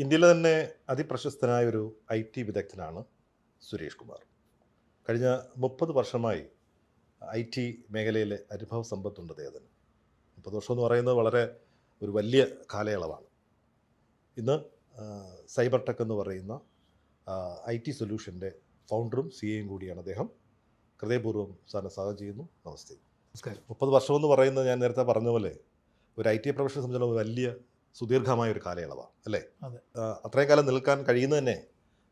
ഇന്ത്യയിലെ തന്നെ അതിപ്രശസ്തനായ ഒരു ഐ ടി വിദഗ്ധനാണ് സുരേഷ് കുമാർ. കഴിഞ്ഞ 30 വർഷമായി ഐ ടി മേഖലയിലെ അനുഭവ സമ്പത്തുണ്ട് അദ്ദേഹത്തിന്. 30 വർഷം എന്ന് പറയുന്നത് വളരെ ഒരു വലിയ കാലയളവാണ്. ഇന്ന് സൈബർ ടെക് എന്ന് പറയുന്ന ഐ ടി സൊല്യൂഷൻ്റെ ഫൗണ്ടറും സിഎയും കൂടിയാണ് അദ്ദേഹം. ഹൃദയപൂർവ്വം സാറിനെ സ്വാഗതം ചെയ്യുന്നു. നമസ്തേ. നമസ്കാരം. 30 വർഷം എന്ന് പറയുന്നത് ഞാൻ നേരത്തെ പറഞ്ഞ പോലെ ഒരു ഐ ടി പ്രൊഫഷനെ സംബന്ധിച്ചിടത്തോളം വലിയ സുദീർഘമായ ഒരു കാലയളവാണ് അല്ലേ? അതെ. അത്രയും കാലം നിൽക്കാൻ കഴിയുന്നത് തന്നെ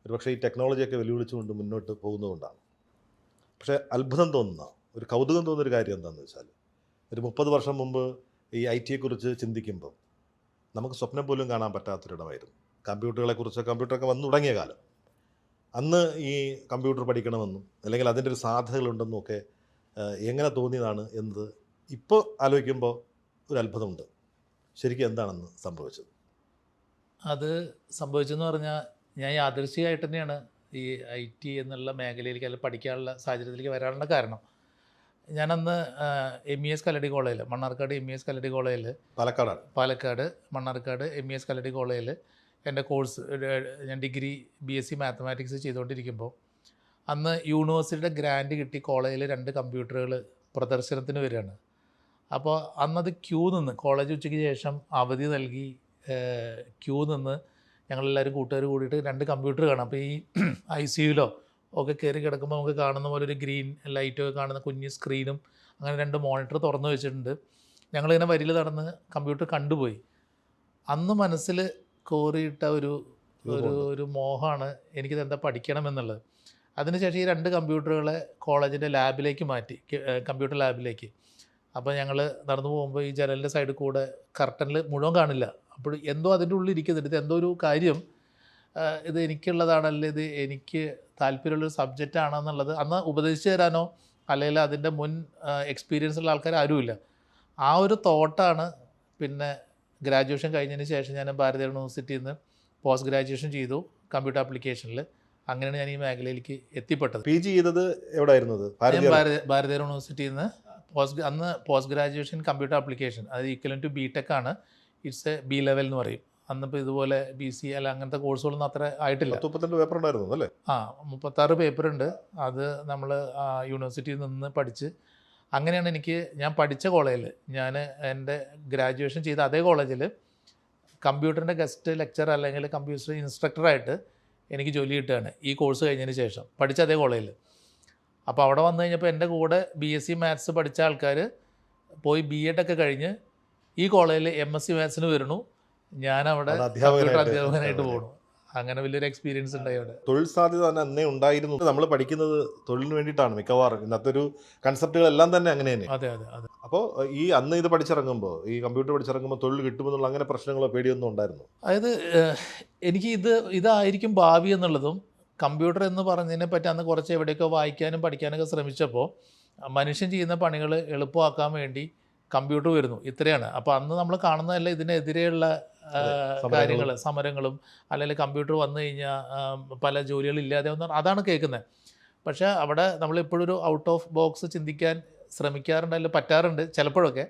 ഒരുപക്ഷെ ഈ ടെക്നോളജിയൊക്കെ വെല്ലുവിളിച്ചുകൊണ്ട് മുന്നോട്ട് പോകുന്നതുകൊണ്ടാണ്. പക്ഷേ അത്ഭുതം തോന്നുന്ന ഒരു കൗതുകം തോന്നുന്നൊരു കാര്യം എന്താണെന്ന് വെച്ചാൽ, ഒരു 30 വർഷം മുമ്പ് ഈ ഐ ടിയെക്കുറിച്ച് ചിന്തിക്കുമ്പോൾ നമുക്ക് സ്വപ്നം പോലും കാണാൻ പറ്റാത്തൊരിടമായിരുന്നു. കമ്പ്യൂട്ടറൊക്കെ വന്നു തുടങ്ങിയ കാലം. അന്ന് ഈ കമ്പ്യൂട്ടർ പഠിക്കണമെന്നും അല്ലെങ്കിൽ അതിൻ്റെ ഒരു സാധ്യതകളുണ്ടെന്നും ഒക്കെ എങ്ങനെ തോന്നിയതാണ് എന്നത് ഇപ്പോൾ ആലോചിക്കുമ്പോൾ ഒരു അത്ഭുതമുണ്ട്. ശരിക്കും എന്താണെന്ന് സംഭവിച്ചത്? അത് സംഭവിച്ചെന്ന് പറഞ്ഞാൽ ഞാൻ യാദൃശ്ചികമായിട്ട് തന്നെയാണ് ഈ ഐ ടി എന്നുള്ള മേഖലയിലേക്ക് അല്ലെങ്കിൽ പഠിക്കാനുള്ള സാഹചര്യത്തിലേക്ക് വരാനുള്ള കാരണം. ഞാനന്ന് MES കല്ലടി കോളേജിൽ, മണ്ണാർക്കാട് MES കല്ലടി കോളേജിൽ, പാലക്കാട് മണ്ണാർക്കാട് MES കല്ലടി കോളേജിൽ എൻ്റെ കോഴ്സ് ഞാൻ ഡിഗ്രി BSc മാത്തമാറ്റിക്സ് ചെയ്തുകൊണ്ടിരിക്കുമ്പോൾ അന്ന് യൂണിവേഴ്സിറ്റിയുടെ ഗ്രാൻഡ് കിട്ടി കോളേജിൽ 2 കമ്പ്യൂട്ടറുകൾ പ്രദർശനത്തിന് വരികയാണ്. അപ്പോൾ അന്നത് ക്യൂ നിന്ന്, കോളേജ് ഉച്ചയ്ക്ക് ശേഷം അവധി നൽകി ക്യൂ നിന്ന് ഞങ്ങളെല്ലാവരും കൂട്ടുകാർ കൂടിയിട്ട് 2 കമ്പ്യൂട്ടർ കാണാം. അപ്പോൾ ഈ ICUലോ ഒക്കെ കയറി കിടക്കുമ്പോൾ നമുക്ക് കാണുന്ന പോലെ ഒരു ഗ്രീൻ ലൈറ്റൊക്കെ കാണുന്ന കുഞ്ഞ് സ്ക്രീനും അങ്ങനെ 2 മോണിറ്റർ തുറന്നു വെച്ചിട്ടുണ്ട്. ഞങ്ങളിങ്ങനെ വരിയിൽ നടന്ന് കമ്പ്യൂട്ടർ കണ്ടുപോയി. അന്ന് മനസ്സിൽ കോറിയിട്ട ഒരു മോഹമാണ് എനിക്കിതെന്താ പഠിക്കണമെന്നുള്ളത്. അതിനുശേഷം ഈ 2 കമ്പ്യൂട്ടറുകളെ കോളേജിൻ്റെ ലാബിലേക്ക് മാറ്റി, കമ്പ്യൂട്ടർ ലാബിലേക്ക്. അപ്പോൾ ഞങ്ങൾ നടന്നു പോകുമ്പോൾ ഈ ജനലിൻ്റെ സൈഡിൽ കൂടെ കർട്ടനിൽ മുഴുവൻ കാണില്ല. അപ്പോൾ എന്തോ അതിൻ്റെ ഉള്ളിൽ ഇരിക്കുന്നുണ്ട്, ഇത് എന്തോ ഒരു കാര്യം, ഇത് എനിക്കുള്ളതാണല്ലേ, ഇത് എനിക്ക് താല്പര്യമുള്ളൊരു സബ്ജക്റ്റ് ആണെന്നുള്ളത് അന്ന് ഉപദേശിച്ച് തരാനോ അല്ലെങ്കിൽ അതിൻ്റെ മുൻ എക്സ്പീരിയൻസ് ഉള്ള ആൾക്കാർ ആരുമില്ല. ആ ഒരു തോട്ടാണ് പിന്നെ ഗ്രാജുവേഷൻ കഴിഞ്ഞതിന് ശേഷം ഞാൻ ഭാരതീയ യൂണിവേഴ്സിറ്റിയിൽ നിന്ന് പോസ്റ്റ് ഗ്രാജുവേഷൻ ചെയ്തു കമ്പ്യൂട്ടർ ആപ്ലിക്കേഷനിൽ. അങ്ങനെയാണ് ഞാൻ ഈ മേഖലയിലേക്ക് എത്തിപ്പെട്ടത്. PG ചെയ്തത് എവിടെയായിരുന്നത്? ഭാരതീയ യൂണിവേഴ്സിറ്റിയിൽ നിന്ന് അന്ന് പോസ്റ്റ് ഗ്രാജുവേഷൻ കമ്പ്യൂട്ടർ ആപ്ലിക്കേഷൻ, അത് ഈക്വലൻ ടു BTech ആണ്. ഇറ്റ്സ് B ലെവൽ എന്ന് പറയും. അന്നിപ്പോൾ ഇതുപോലെ BC അല്ല അങ്ങനത്തെ കോഴ്സുകളൊന്നും അത്ര ആയിട്ടില്ല. 32 പേപ്പർ ഉണ്ടായിരുന്നു അല്ലേ? 36 പേപ്പറുണ്ട്. അത് നമ്മൾ യൂണിവേഴ്സിറ്റിയിൽ നിന്ന് പഠിച്ച് അങ്ങനെയാണ് ഞാൻ പഠിച്ച കോളേജിൽ, ഞാൻ എൻ്റെ ഗ്രാജുവേഷൻ ചെയ്ത അതേ കോളേജിൽ കമ്പ്യൂട്ടറിൻ്റെ ഗസ്റ്റ് ലെക്ചർ അല്ലെങ്കിൽ കമ്പ്യൂട്ടർ ഇൻസ്ട്രക്ടറായിട്ട് എനിക്ക് ജോലി കിട്ടുകയാണ് ഈ കോഴ്സ് കഴിഞ്ഞതിന് ശേഷം, പഠിച്ച അതേ കോളേജിൽ. അപ്പോൾ അവിടെ വന്നു കഴിഞ്ഞപ്പോൾ എൻ്റെ കൂടെ BSc മാത്സ് പഠിച്ച ആൾക്കാർ പോയി B.Ed ഒക്കെ കഴിഞ്ഞ് ഈ കോളേജിൽ MSc മാത്സിന് വരുന്നു. ഞാനവിടെ കമ്പ്യൂട്ടർ അധ്യാപകനായിട്ട് പോകണു. അങ്ങനെ വലിയൊരു എക്സ്പീരിയൻസ് ഉണ്ടായി അവിടെ. തൊഴിൽ സാധ്യത തന്നെ അന്നേ ഉണ്ടായിരുന്നു. നമ്മൾ പഠിക്കുന്നത് തൊഴിലിന് വേണ്ടിയിട്ടാണ് മിക്കവാറും. ഇന്നത്തെ ഒരു കൺസെപ്റ്റുകളെല്ലാം തന്നെ അങ്ങനെ തന്നെ. അതെ. അപ്പോൾ ഈ അന്ന് ഇത് പഠിച്ചിറങ്ങുമ്പോൾ, ഈ കമ്പ്യൂട്ടർ പഠിച്ചിറങ്ങുമ്പോൾ തൊഴിൽ കിട്ടുമെന്നുള്ള അങ്ങനെ പ്രശ്നങ്ങളോ പേടിയൊന്നും ഉണ്ടായിരുന്നു? അതായത് എനിക്ക് ഇതായിരിക്കും ഭാവി എന്നുള്ളതും, കമ്പ്യൂട്ടർ എന്ന് പറഞ്ഞതിനെ പറ്റി അന്ന് കുറച്ച് എവിടെയൊക്കെ വായിക്കാനും പഠിക്കാനൊക്കെ ശ്രമിച്ചപ്പോൾ മനുഷ്യൻ ചെയ്യുന്ന പണികൾ എളുപ്പമാക്കാൻ വേണ്ടി കമ്പ്യൂട്ടർ വരുന്നു, ഇത്രയാണ്. അപ്പോൾ അന്ന് നമ്മൾ കാണുന്നതല്ല ഇതിനെതിരെയുള്ള കാര്യങ്ങൾ, സമരങ്ങളും അല്ലെങ്കിൽ കമ്പ്യൂട്ടർ വന്നു കഴിഞ്ഞാൽ പല ജോലികളില്ലാതെ ഒന്നും, അതാണ് കേൾക്കുന്നത്. പക്ഷേ അവിടെ നമ്മളെപ്പോഴും ഒരു ഔട്ട് ഓഫ് ബോക്സ് ചിന്തിക്കാൻ ശ്രമിക്കാറുണ്ട്, അല്ലെങ്കിൽ പറ്റാറുണ്ട് ചിലപ്പോഴൊക്കെ.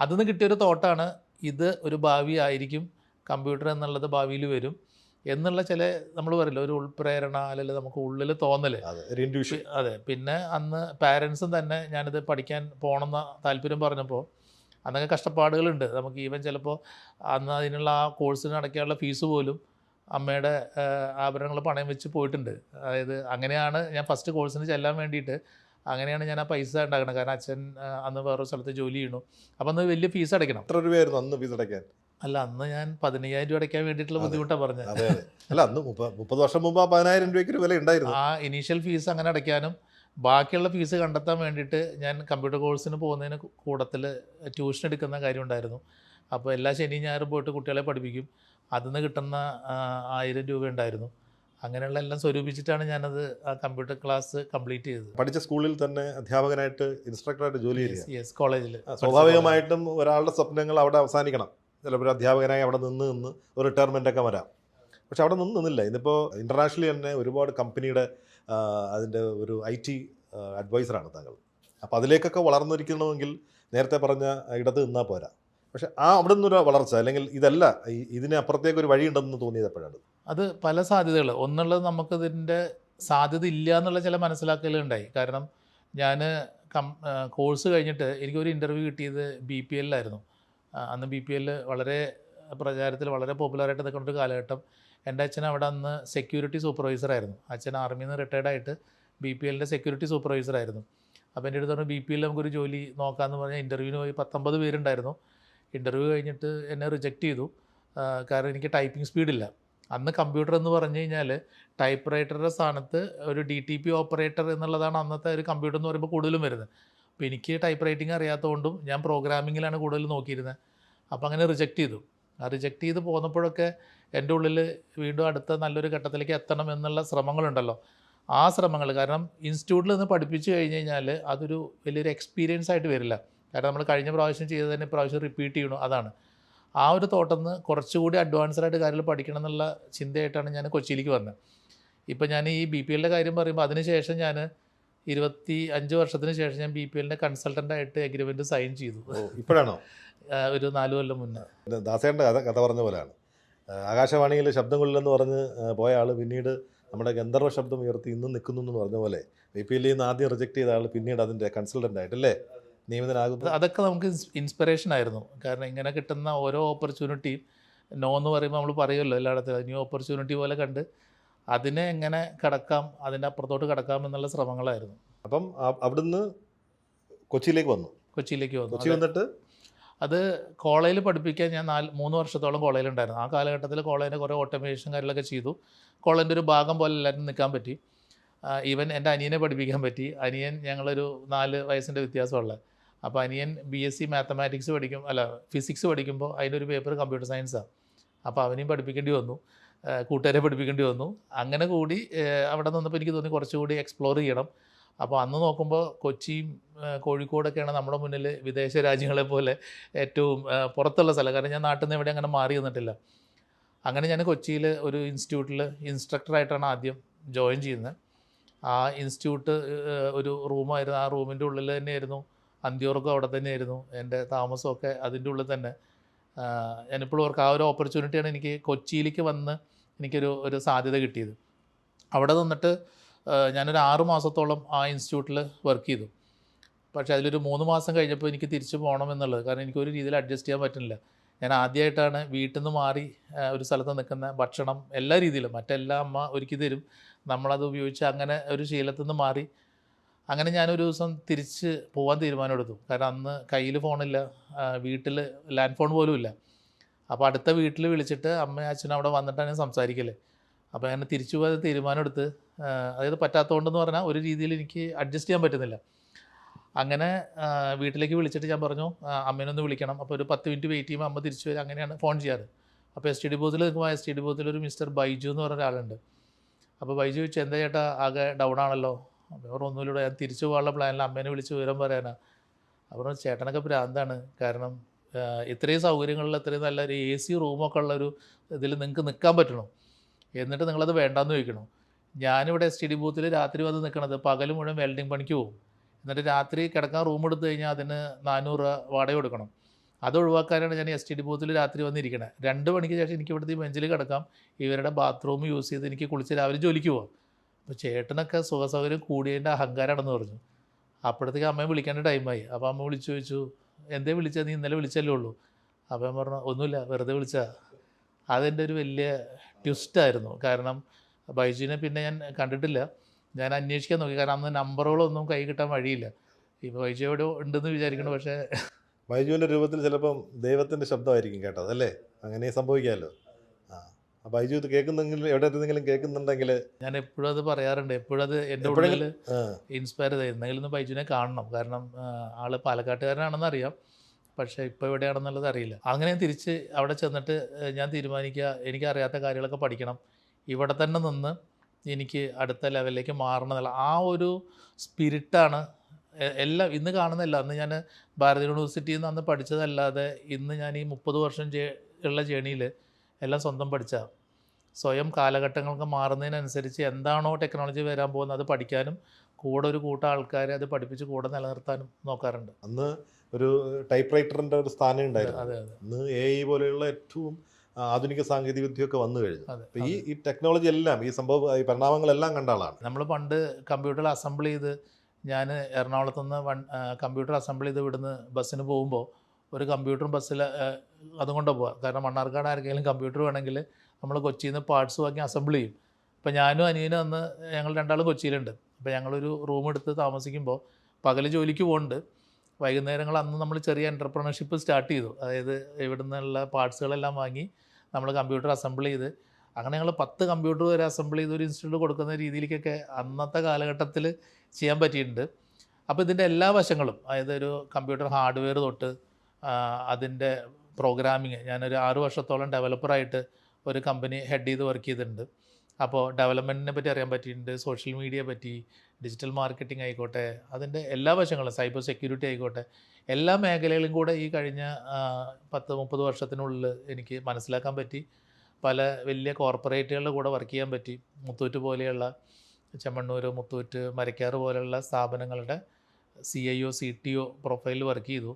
അതിൽ കിട്ടിയൊരു തോട്ടാണ് ഇത് ഒരു ഭാവി ആയിരിക്കും, കമ്പ്യൂട്ടർ എന്നുള്ളത് ഭാവിയിൽ വരും എന്നുള്ള ചില, നമ്മൾ പറയില്ല, ഒരു ഉൾപ്രേരണ അല്ലെങ്കിൽ നമുക്ക് ഉള്ളിൽ തോന്നൽ. അതെ. പിന്നെ അന്ന് പാരൻസും തന്നെ ഞാനിത് പഠിക്കാൻ പോകണമെന്ന താല്പര്യം പറഞ്ഞപ്പോൾ അന്നൊക്കെ കഷ്ടപ്പാടുകളുണ്ട് നമുക്ക്. ഈവൻ ചിലപ്പോൾ അന്ന് അതിനുള്ള ആ കോഴ്സിന് അടയ്ക്കാനുള്ള ഫീസ് പോലും അമ്മയുടെ ആഭരണങ്ങൾ പണയം വെച്ച് പോയിട്ടുണ്ട്. അതായത് അങ്ങനെയാണ് ഞാൻ ഫസ്റ്റ് കോഴ്സിന് ചെല്ലാൻ വേണ്ടിയിട്ട്, അങ്ങനെയാണ് ഞാൻ ആ പൈസ ഉണ്ടാക്കുന്നത്. കാരണം അച്ഛൻ അന്ന് വേറൊരു സ്ഥലത്ത് ജോലി ചെയ്യണു. അപ്പം അന്ന് വലിയ ഫീസ് അടയ്ക്കണം. എത്ര രൂപയായിരുന്നു അന്ന് ഫീസ് അടയ്ക്കാൻ? അല്ല, അന്ന് ഞാൻ 15,000 രൂപ അടയ്ക്കാൻ വേണ്ടിയിട്ടുള്ള ബുദ്ധിമുട്ടാണ് പറഞ്ഞത്. അല്ല, അന്ന് 30 വർഷം മുമ്പ് ആ 10,000 രൂപയ്ക്ക് വില ഉണ്ടായിരുന്നു. ആ ഇനീഷ്യൽ ഫീസ് അങ്ങനെ അടയ്ക്കാനും ബാക്കിയുള്ള ഫീസ് കണ്ടെത്താൻ വേണ്ടിയിട്ട് ഞാൻ കമ്പ്യൂട്ടർ കോഴ്സിന് പോകുന്നതിന് കൂട്ടത്തിൽ ട്യൂഷൻ എടുക്കുന്ന കാര്യം ഉണ്ടായിരുന്നു. അപ്പോൾ എല്ലാ ശനിയും ഞായറും പോയിട്ട് കുട്ടികളെ പഠിപ്പിക്കും. അതിൽ നിന്ന് കിട്ടുന്ന 1000 രൂപ ഉണ്ടായിരുന്നു. അങ്ങനെയുള്ള എല്ലാം സ്വരൂപിച്ചിട്ടാണ് ഞാനത് ആ കമ്പ്യൂട്ടർ ക്ലാസ് കംപ്ലീറ്റ് ചെയ്തത്. പഠിച്ച സ്കൂളിൽ തന്നെ അധ്യാപകനായിട്ട്, ഇൻസ്ട്രക്ടറായിട്ട് ജോലി ചെയ്യുക. യെസ്, കോളേജിൽ. സ്വാഭാവികമായിട്ടും ഒരാളുടെ സ്വപ്നങ്ങൾ അവിടെ അവസാനിക്കണം. ചിലപ്പോൾ അധ്യാപകനായി അവിടെ നിന്ന് ഒരു റിട്ടയർമെൻ്റ് ഒക്കെ വരാം. പക്ഷെ അവിടെ നിന്നില്ല. ഇന്നിപ്പോൾ ഇൻ്റർനാഷണലി തന്നെ ഒരുപാട് കമ്പനിയുടെ അതിൻ്റെ ഒരു IT അഡ്വൈസറാണ് താങ്കൾ. അപ്പോൾ അതിലേക്കൊക്കെ വളർന്നിരിക്കണമെങ്കിൽ നേരത്തെ പറഞ്ഞ ഇടത്ത് നിന്നാൽ പോരാ. പക്ഷെ അവിടെ നിന്നൊരു വളർച്ച അല്ലെങ്കിൽ ഇതല്ല ഇതിന് അപ്പുറത്തേക്ക് ഒരു വഴിയുണ്ടെന്ന് തോന്നിയത് എപ്പോഴാണ്? അത് പല സാധ്യതകൾ. ഒന്നുള്ളത് നമുക്കതിൻ്റെ സാധ്യത ഇല്ല എന്നുള്ള ചില മനസ്സിലാക്കലുണ്ടായി. കാരണം ഞാൻ കോഴ്സ് കഴിഞ്ഞിട്ട് എനിക്കൊരു ഇൻ്റർവ്യൂ കിട്ടിയത് BPL-ലായിരുന്നു. അന്ന് BPL വളരെ പ്രചാരത്തിൽ വളരെ പോപ്പുലറായിട്ട് നിൽക്കുന്ന ഒരു കാലഘട്ടം. എൻ്റെ അച്ഛൻ അവിടെ അന്ന് സെക്യൂരിറ്റി സൂപ്പർവൈസറായിരുന്നു. അച്ഛൻ ആർമിയിൽ നിന്ന് റിട്ടയർഡായിട്ട് BPL-ൻ്റെ സെക്യൂരിറ്റി സൂപ്പർവൈസറായിരുന്നു. അപ്പോൾ എൻ്റെ അടുത്ത് പറഞ്ഞു BPL നമുക്കൊരു ജോലി നോക്കാമെന്ന് പറഞ്ഞാൽ ഇൻ്റർവ്യൂവിന് പോയി 19 പേരുണ്ടായിരുന്നു. ഇൻ്റർവ്യൂ കഴിഞ്ഞിട്ട് എന്നെ റിജക്റ്റ് ചെയ്തു. കാരണം എനിക്ക് ടൈപ്പിംഗ് സ്പീഡില്ല. അന്ന് കമ്പ്യൂട്ടർ എന്ന് പറഞ്ഞു കഴിഞ്ഞാൽ ടൈപ്പ് റൈറ്ററുടെ സ്ഥാനത്ത് ഒരു DTP ഓപ്പറേറ്റർ എന്നുള്ളതാണ് അന്നത്തെ ഒരു കമ്പ്യൂട്ടർ എന്ന് പറയുമ്പോൾ കൂടുതലും വരുന്നത്. അപ്പോൾ എനിക്ക് ടൈപ്പ് റൈറ്റിംഗ് അറിയാത്തതുകൊണ്ടും ഞാൻ പ്രോഗ്രാമിങ്ങിലാണ് കൂടുതൽ നോക്കിയിരുന്നത്. അപ്പോൾ അങ്ങനെ റിജക്റ്റ് ചെയ്തു. ആ റിജക്റ്റ് ചെയ്ത് പോന്നപ്പോഴൊക്കെ എൻ്റെ ഉള്ളിൽ വീണ്ടും അടുത്ത നല്ലൊരു ഘട്ടത്തിലേക്ക് എത്തണം എന്നുള്ള ശ്രമങ്ങളുണ്ടല്ലോ. ആ ശ്രമങ്ങൾ കാരണം ഇൻസ്റ്റിറ്റ്യൂട്ടിൽ നിന്ന് പഠിപ്പിച്ച് കഴിഞ്ഞ് കഴിഞ്ഞാൽ അതൊരു വലിയൊരു എക്സ്പീരിയൻസ് ആയിട്ട് വരില്ല. കാരണം നമ്മൾ കഴിഞ്ഞ പ്രാവശ്യം ചെയ്ത് തന്നെ പ്രാവശ്യം റിപ്പീറ്റ് ചെയ്യണം. അതാണ് ആ ഒരു തോട്ടം നിന്ന് കുറച്ചുകൂടി അഡ്വാൻസ്ഡ് ആയിട്ട് കാര്യങ്ങൾ പഠിക്കണം എന്നുള്ള ചിന്തയായിട്ടാണ് ഞാൻ കൊച്ചിയിലേക്ക് വന്നത്. ഇപ്പോൾ ഞാൻ ഈ BPL-ൻ്റെ കാര്യം പറയുമ്പോൾ അതിനുശേഷം ഞാൻ 25 വർഷത്തിന് ശേഷം ഞാൻ BPL-ൻ്റെ കൺസൾട്ടൻ്റായിട്ട് എഗ്രിമെൻറ്റ് സൈൻ ചെയ്തു. ഇപ്പോഴാണോ? ഒരു 4 കൊല്ലം മുന്നേ. ദാസേൻ്റെ കഥ പറഞ്ഞ പോലെയാണ്. ആകാശവാണിയിൽ ശബ്ദങ്ങളിലെന്ന് പറഞ്ഞ് പോയ ആൾ പിന്നീട് നമ്മുടെ ഗന്ധർവ ശബ്ദം ഉയർത്തി ഇന്നും നിൽക്കുന്നു എന്ന് പറഞ്ഞ പോലെ BPL-ൽ നിന്ന് ആദ്യം റിജക്റ്റ് ചെയ്ത ആൾ പിന്നീട് അതിൻ്റെ കൺസൾട്ടൻ്റായിട്ടല്ലേ നിയമിതനാകുന്നത്. അതൊക്കെ നമുക്ക് ഇൻസ്പിറേഷൻ ആയിരുന്നു. കാരണം ഇങ്ങനെ കിട്ടുന്ന ഓരോ ഓപ്പർച്യൂണിറ്റിയും നോ എന്ന് പറയുമ്പോൾ നമ്മൾ പറയുമല്ലോ എല്ലായിടത്തും ന്യൂ ഓപ്പർച്യൂണിറ്റി പോലെ കണ്ട് അതിനെ എങ്ങനെ കടക്കാം, അതിൻ്റെ അപ്പുറത്തോട്ട് കടക്കാം എന്നുള്ള ശ്രമങ്ങളായിരുന്നു. അപ്പം അവിടുന്ന് കൊച്ചിയിലേക്ക് വന്നു. കൊച്ചി വന്നിട്ട് അത് കോളേജിൽ പഠിപ്പിക്കാൻ ഞാൻ 3 വർഷത്തോളം കോളേജിലുണ്ടായിരുന്നു. ആ കാലഘട്ടത്തിൽ കോളേജിൻ്റെ കുറേ ഓട്ടോമേഷൻ കാര്യങ്ങളൊക്കെ ചെയ്തു. കോളേജിൻ്റെ ഒരു ഭാഗം പോലെ എല്ലാവരും നിൽക്കാൻ പറ്റി. ഈവൻ എൻ്റെ അനിയനെ പഠിപ്പിക്കാൻ പറ്റി. അനിയൻ ഞങ്ങളൊരു 4 വയസ്സിൻ്റെ വ്യത്യാസമുള്ള. അപ്പോൾ അനിയൻ BSc മാത്തമാറ്റിക്സ് ഫിസിക്സ് പഠിക്കുമ്പോൾ അതിൻ്റെ ഒരു പേപ്പർ കമ്പ്യൂട്ടർ സയൻസാണ്. അപ്പോൾ അവനെയും പഠിപ്പിക്കേണ്ടി വന്നു, കൂട്ടുകാരെ പഠിപ്പിക്കേണ്ടി വന്നു. അങ്ങനെ കൂടി അവിടെ നിന്നപ്പോൾ എനിക്ക് തോന്നി കുറച്ചുകൂടി എക്സ്പ്ലോർ ചെയ്യണം. അപ്പോൾ അന്ന് നോക്കുമ്പോൾ കൊച്ചിയും കോഴിക്കോടൊക്കെയാണ് നമ്മുടെ മുന്നിൽ വിദേശ രാജ്യങ്ങളെ പോലെ ഏറ്റവും പുറത്തുള്ള സ്ഥലം. കാരണം ഞാൻ നാട്ടിൽ നിന്ന് എവിടെ അങ്ങനെ മാറി നിന്നിട്ടില്ല. അങ്ങനെ ഞാൻ കൊച്ചിയിൽ ഒരു ഇൻസ്റ്റിറ്റ്യൂട്ടിൽ ഇൻസ്ട്രക്ടറായിട്ടാണ് ആദ്യം ജോയിൻ ചെയ്യുന്നത്. ആ ഇൻസ്റ്റിറ്റ്യൂട്ട് ഒരു റൂമായിരുന്നു. ആ റൂമിൻ്റെ ഉള്ളിൽ തന്നെയായിരുന്നു അന്ത്യോർക്കും അവിടെ തന്നെയായിരുന്നു എൻ്റെ താമസമൊക്കെ അതിൻ്റെ ഉള്ളിൽ തന്നെ. ഞാനിപ്പോഴും ഓർക്ക് ആ ഒരു ഓപ്പർച്യൂണിറ്റിയാണ് എനിക്ക് കൊച്ചിയിലേക്ക് വന്ന് എനിക്കൊരു സാധ്യത കിട്ടിയത്. അവിടെ നിന്നിട്ട് ഞാനൊരു 6 മാസത്തോളം ആ ഇൻസ്റ്റിറ്റ്യൂട്ടിൽ വർക്ക് ചെയ്തു. പക്ഷേ അതിലൊരു 3 മാസം കഴിഞ്ഞപ്പോൾ എനിക്ക് തിരിച്ചു പോകണം എന്നുള്ളത്. കാരണം എനിക്കൊരു രീതിയിൽ അഡ്ജസ്റ്റ് ചെയ്യാൻ പറ്റുന്നില്ല. ഞാൻ ആദ്യമായിട്ടാണ് വീട്ടിൽ നിന്ന് മാറി ഒരു സ്ഥലത്ത് നിൽക്കുന്ന ഭക്ഷണം എല്ലാ രീതിയിലും മറ്റെല്ലാം അമ്മ ഒരുക്കി തരും, നമ്മളത് ഉപയോഗിച്ച് അങ്ങനെ ഒരു ശീലത്തിൽ നിന്ന് മാറി. അങ്ങനെ ഞാനൊരു ദിവസം തിരിച്ച് പോകാൻ തീരുമാനമെടുത്തു. കാരണം അന്ന് കയ്യിൽ ഫോണില്ല, വീട്ടിൽ ലാൻഡ് ഫോൺ പോലും ഇല്ല. അപ്പോൾ അടുത്ത വീട്ടിൽ വിളിച്ചിട്ട് അമ്മയും അച്ഛനും അവിടെ വന്നിട്ടാണ് ഞാൻ സംസാരിക്കല്. അപ്പോൾ അങ്ങനെ തിരിച്ചു പോകാൻ തീരുമാനമെടുത്ത്, അതായത് പറ്റാത്തതുകൊണ്ടെന്ന് പറഞ്ഞാൽ ഒരു രീതിയിൽ എനിക്ക് അഡ്ജസ്റ്റ് ചെയ്യാൻ പറ്റുന്നില്ല. അങ്ങനെ വീട്ടിലേക്ക് വിളിച്ചിട്ട് ഞാൻ പറഞ്ഞു അമ്മേനൊന്ന് വിളിക്കണം. അപ്പോൾ ഒരു 10 മിനിറ്റ് വെയിറ്റ് ചെയ്യുമ്പോൾ അമ്മ തിരിച്ചു വരും. അങ്ങനെയാണ് ഫോൺ ചെയ്യാറ്. അപ്പോൾ STD ബൂത്തിൽ നിൽക്കുമ്പോൾ STD ബൂത്തിൽ ഒരു മിസ്റ്റർ ബൈജു എന്ന് പറഞ്ഞ ഒരാളുണ്ട്. അപ്പോൾ ബൈജു ചോദിച്ചു, എന്താ ചേട്ടാ ആകെ ഡൗൺ ആണല്ലോ? അപ്പോൾ ഒന്നുമില്ലൂടെ, ഞാൻ തിരിച്ചു പോകാനുള്ള പ്ലാനിൽ അമ്മേനെ വിളിച്ച് വിവരം പറയാനാണ്. അപ്പോൾ ചേട്ടനൊക്കെ ഭ്രാന്താണ്. കാരണം ഇത്രയും സൗകര്യങ്ങളിൽ ഇത്രയും നല്ലൊരു AC റൂമൊക്കെ ഉള്ളൊരു ഇതിൽ നിങ്ങൾക്ക് നിൽക്കാൻ പറ്റണം, എന്നിട്ട് നിങ്ങളത് വേണ്ടാന്ന് ചോദിക്കണം. ഞാനിവിടെ STD ബൂത്തിൽ രാത്രി വന്ന് നിൽക്കണത് പകൽ മുഴുവൻ വെൽഡിങ് പണിക്ക് പോകും. എന്നിട്ട് രാത്രി കിടക്കാൻ റൂം എടുത്തു കഴിഞ്ഞാൽ അതിന് 400 രൂപ വാടക കൊടുക്കണം. അത് ഒഴിവാക്കാനാണ് ഞാൻ STD ബൂത്തിൽ രാത്രി വന്നിരിക്കണത്. 2 മണിക്ക് ശേഷം എനിക്ക് ഇവിടുത്തെ ബെഞ്ചിൽ കിടക്കാം, ഇവരുടെ ബാത്റൂം യൂസ് ചെയ്ത് എനിക്ക് കുളിച്ച് രാവിലെ ജോലിക്ക് പോകാം. അപ്പോൾ ചേട്ടനൊക്കെ സുഖസൗകര്യം കൂടിയതിൻ്റെ അഹങ്കാരമാണെന്ന് പറഞ്ഞു. അപ്പോഴത്തേക്ക് അമ്മയെ വിളിക്കേണ്ട ടൈമായി. അപ്പോൾ അമ്മ വിളിച്ചു ചോദിച്ചു, എന്തേ വിളിച്ചത്, നീ ഇന്നലെ വിളിച്ചല്ലേ ഉള്ളൂ? അപ്പോൾ ഞാൻ പറഞ്ഞു ഒന്നുമില്ല, വെറുതെ വിളിച്ചാൽ. അതെൻ്റെ ഒരു വലിയ ട്വിസ്റ്റായിരുന്നു. കാരണം ബൈജുവിനെ പിന്നെ ഞാൻ കണ്ടിട്ടില്ല. ഞാൻ അന്വേഷിക്കാൻ നോക്കി, കാരണം അന്ന് നമ്പറുകളൊന്നും കൈ കിട്ടാൻ വഴിയില്ല. ഇപ്പോൾ ബൈജു എവിടെ ഉണ്ടെന്ന് വിചാരിക്കണം. പക്ഷേ ബൈജുവിൻ്റെ രൂപത്തിൽ ചിലപ്പം ദൈവത്തിൻ്റെ ശബ്ദമായിരിക്കും കേട്ടത് അല്ലേ? അങ്ങനെ സംഭവിക്കാമല്ലോ. ആ ബൈജു ഇത് കേൾക്കുന്നെങ്കിൽ എവിടെ എന്തെങ്കിലും കേൾക്കുന്നുണ്ടെങ്കിൽ ഞാൻ എപ്പോഴും അത് പറയാറുണ്ട്. എപ്പോഴും അത് എൻ്റെ ഉള്ളിൽ ഇൻസ്പയർ ചെയ്തിരുന്നെങ്കിൽ ഒന്ന് ബൈജുവിനെ കാണണം. കാരണം ആൾ പാലക്കാട്ടുകാരനാണെന്ന് അറിയാം, പക്ഷേ ഇപ്പോൾ എവിടെയാണെന്നുള്ളത് അറിയില്ല. അങ്ങനെ തിരിച്ച് അവിടെ ചെന്നിട്ട് ഞാൻ തീരുമാനിക്കുക, എനിക്കറിയാത്ത കാര്യങ്ങളൊക്കെ പഠിക്കണം, ഇവിടെ തന്നെ നിന്ന് എനിക്ക് അടുത്ത ലെവലിലേക്ക് മാറണം എന്നുള്ള ആ ഒരു സ്പിരിറ്റാണ് എല്ലാം ഇന്ന് കാണുന്നില്ല. അന്ന് ഞാൻ ഭാരത് യൂണിവേഴ്സിറ്റിയിൽ നിന്ന് അന്ന് പഠിച്ചതല്ലാതെ ഇന്ന് ഞാൻ ഈ 30 വർഷം ഉള്ള ജേണിയിൽ എല്ലാം സ്വന്തം പഠിച്ച സ്വയം കാലഘട്ടങ്ങൾക്ക് മാറുന്നതിനനുസരിച്ച് എന്താണോ ടെക്നോളജി വരാൻ പോകുന്നത് അത് പഠിക്കാനും കൂടെ ഒരു കൂട്ടം ആൾക്കാരെ അത് പഠിപ്പിച്ച് കൂടെ നിലനിർത്താനും നോക്കാറുണ്ട്. അന്ന് ഒരു ടൈപ്പ് റൈറ്ററിൻ്റെ ഒരു സ്ഥാനം ഉണ്ടായിരുന്നു. അതെ അതെ ഇന്ന് AI പോലെയുള്ള ഏറ്റവും ആധുനിക സാങ്കേതിക വിദ്യയൊക്കെ വന്നു കഴിഞ്ഞു. അതെ അപ്പോൾ ഈ ടെക്നോളജി എല്ലാം ഈ സംഭവം ഈ പരിണാമങ്ങളെല്ലാം കണ്ട ആളാണ്. നമ്മൾ പണ്ട് കമ്പ്യൂട്ടറിൽ അസംബിൾ ചെയ്ത് ഞാൻ എറണാകുളത്തുനിന്ന് കമ്പ്യൂട്ടർ അസംബിൾ ചെയ്ത് ഇവിടുന്ന് ബസ്സിന് പോകുമ്പോൾ ഒരു കമ്പ്യൂട്ടറും ബസ്സിൽ അതും കൊണ്ടാണ് പോവുക. കാരണം മണ്ണാർക്കാട് ആർക്കെങ്കിലും കമ്പ്യൂട്ടർ വേണമെങ്കിൽ നമ്മൾ കൊച്ചിയിൽ നിന്ന് പാർട്സ് വാങ്ങി അസംബിൾ ചെയ്യും. അപ്പോൾ ഞാനും അനിയനും അന്ന് ഞങ്ങൾ രണ്ടാളും കൊച്ചിയിലുണ്ട്. അപ്പോൾ ഞങ്ങളൊരു റൂം എടുത്ത് താമസിക്കുമ്പോൾ പകൽ ജോലിക്ക് പോകുന്നുണ്ട്, വൈകുന്നേരങ്ങൾ അന്ന് നമ്മൾ ചെറിയ എൻ്റർപ്രണർഷിപ്പ് സ്റ്റാർട്ട് ചെയ്തു. അതായത് ഇവിടെ നിന്നുള്ള പാർട്സുകളെല്ലാം വാങ്ങി നമ്മൾ കമ്പ്യൂട്ടർ അസംബിൾ ചെയ്ത് അങ്ങനെ ഞങ്ങൾ 10 കമ്പ്യൂട്ടർ വരെ അസംബിൾ ചെയ്ത് ഒരു ഇൻസ്റ്റിറ്റ്യൂട്ട് കൊടുക്കുന്ന രീതിയിലേക്കൊക്കെ അന്നത്തെ കാലഘട്ടത്തിൽ ചെയ്യാൻ പറ്റിയിട്ടുണ്ട്. അപ്പോൾ ഇതിൻ്റെ എല്ലാ വശങ്ങളും, അതായത് ഒരു കമ്പ്യൂട്ടർ ഹാർഡ്വെയർ തൊട്ട് അതിൻ്റെ പ്രോഗ്രാമിങ്, ഞാനൊരു 6 വർഷത്തോളം ഡെവലപ്പറായിട്ട് ഒരു കമ്പനി ഹെഡ് ചെയ്ത് വർക്ക് ചെയ്തിട്ടുണ്ട്. അപ്പോൾ ഡെവലപ്മെൻറ്റിനെ പറ്റി അറിയാൻ പറ്റിയിട്ടുണ്ട്, സോഷ്യൽ മീഡിയ പറ്റി, ഡിജിറ്റൽ മാർക്കറ്റിംഗ് ആയിക്കോട്ടെ, അതിൻ്റെ എല്ലാ വശങ്ങളും, സൈബർ സെക്യൂരിറ്റി ആയിക്കോട്ടെ, എല്ലാ മേഖലകളും കൂടെ ഈ കഴിഞ്ഞ 10-30 വർഷത്തിനുള്ളിൽ എനിക്ക് മനസ്സിലാക്കാൻ പറ്റി. പല വലിയ കോർപ്പറേറ്റുകളുടെ കൂടെ വർക്ക് ചെയ്യാൻ പറ്റി. മുത്തൂറ്റ് പോലെയുള്ള, ചെമ്മണ്ണൂർ, മുത്തൂറ്റ്, മരക്കാർ പോലെയുള്ള സ്ഥാപനങ്ങളുടെ CIO CTO പ്രൊഫൈലിൽ വർക്ക് ചെയ്തു.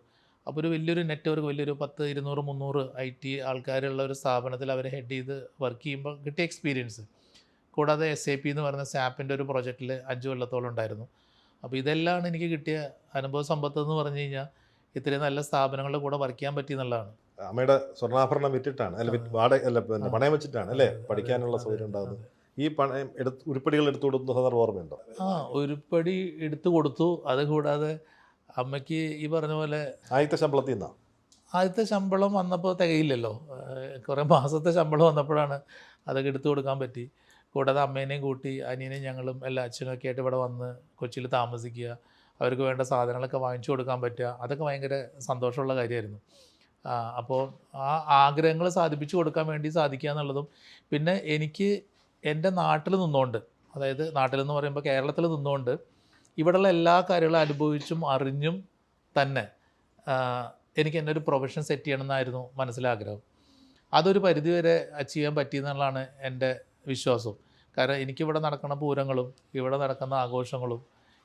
അപ്പോൾ ഒരു വലിയൊരു നെറ്റ്വർക്ക്, വലിയൊരു 10, 200, 300 IT ആൾക്കാരുള്ള ഒരു സ്ഥാപനത്തിൽ അവരെ ഹെഡ് ചെയ്ത് വർക്ക് ചെയ്യുമ്പോൾ കിട്ടിയ എക്സ്പീരിയൻസ്. കൂടാതെ SAP എന്ന് പറയുന്ന SAPൻ്റെ ഒരു പ്രോജക്റ്റിൽ 5 കൊല്ലത്തോളം ഉണ്ടായിരുന്നു. അപ്പോൾ ഇതെല്ലാം എനിക്ക് കിട്ടിയ അനുഭവ സമ്പത്ത് എന്ന് പറഞ്ഞു കഴിഞ്ഞാൽ ഇത്രയും നല്ല സ്ഥാപനങ്ങളുടെ കൂടെ വർക്ക് ചെയ്യാൻ പറ്റി എന്നുള്ളതാണ്. അമ്മയുടെ സ്വർണ്ണാഭരണം വിറ്റിട്ടാണ്, പിന്നെ പണയം വെച്ചിട്ടാണ് അല്ലേ പഠിക്കാനുള്ള സൗകര്യം ഉണ്ടാകുന്നത്. ഈ പണയം ഉരുപ്പടികൾ എടുത്തു കൊടുക്കുന്ന സന്ദർഭം ഓർമ്മയുണ്ടോ? ഉരുപ്പടി എടുത്തു കൊടുത്തു. അതുകൂടാതെ അമ്മയ്ക്ക് ഈ പറഞ്ഞ പോലെ ആദ്യത്തെ ശമ്പളത്തിൽ നിന്നാണ്. ആദ്യത്തെ ശമ്പളം വന്നപ്പോൾ തികയില്ലല്ലോ, കുറേ മാസത്തെ ശമ്പളം വന്നപ്പോഴാണ് അതൊക്കെ എടുത്തു കൊടുക്കാൻ പറ്റി. കൂടാതെ അമ്മേനെയും കൂട്ടി അനിയനെയും ഞങ്ങളും എല്ലാ അച്ഛനൊക്കെ ആയിട്ട് ഇവിടെ വന്ന് കൊച്ചിയിൽ താമസിക്കുക, അവർക്ക് വേണ്ട സാധനങ്ങളൊക്കെ വാങ്ങിച്ചു കൊടുക്കാൻ പറ്റുക, അതൊക്കെ ഭയങ്കര സന്തോഷമുള്ള കാര്യമായിരുന്നു. അപ്പോൾ ആ ആഗ്രഹങ്ങൾ സാധിപ്പിച്ചു കൊടുക്കാൻ വേണ്ടി സാധിക്കുക എന്നുള്ളതും, പിന്നെ എനിക്ക് എൻ്റെ നാട്ടിൽ നിന്നുകൊണ്ട്, അതായത് നാട്ടിലെന്ന് പറയുമ്പോൾ കേരളത്തിൽ നിന്നുകൊണ്ട് ഇവിടെയുള്ള എല്ലാ കാര്യങ്ങളും അനുഭവിച്ചും അറിഞ്ഞും തന്നെ എനിക്ക് എൻ്റെ ഒരു പ്രൊഫഷൻ സെറ്റ് ചെയ്യണമെന്നായിരുന്നു മനസ്സിലാഗ്രഹം. അതൊരു പരിധിവരെ അച്ചീവ് ചെയ്യാൻ പറ്റിയെന്നുള്ളതാണ് എൻ്റെ വിശ്വാസം. കാരണം എനിക്കിവിടെ നടക്കുന്ന പൂരങ്ങളും ഇവിടെ നടക്കുന്ന ആഘോഷങ്ങളും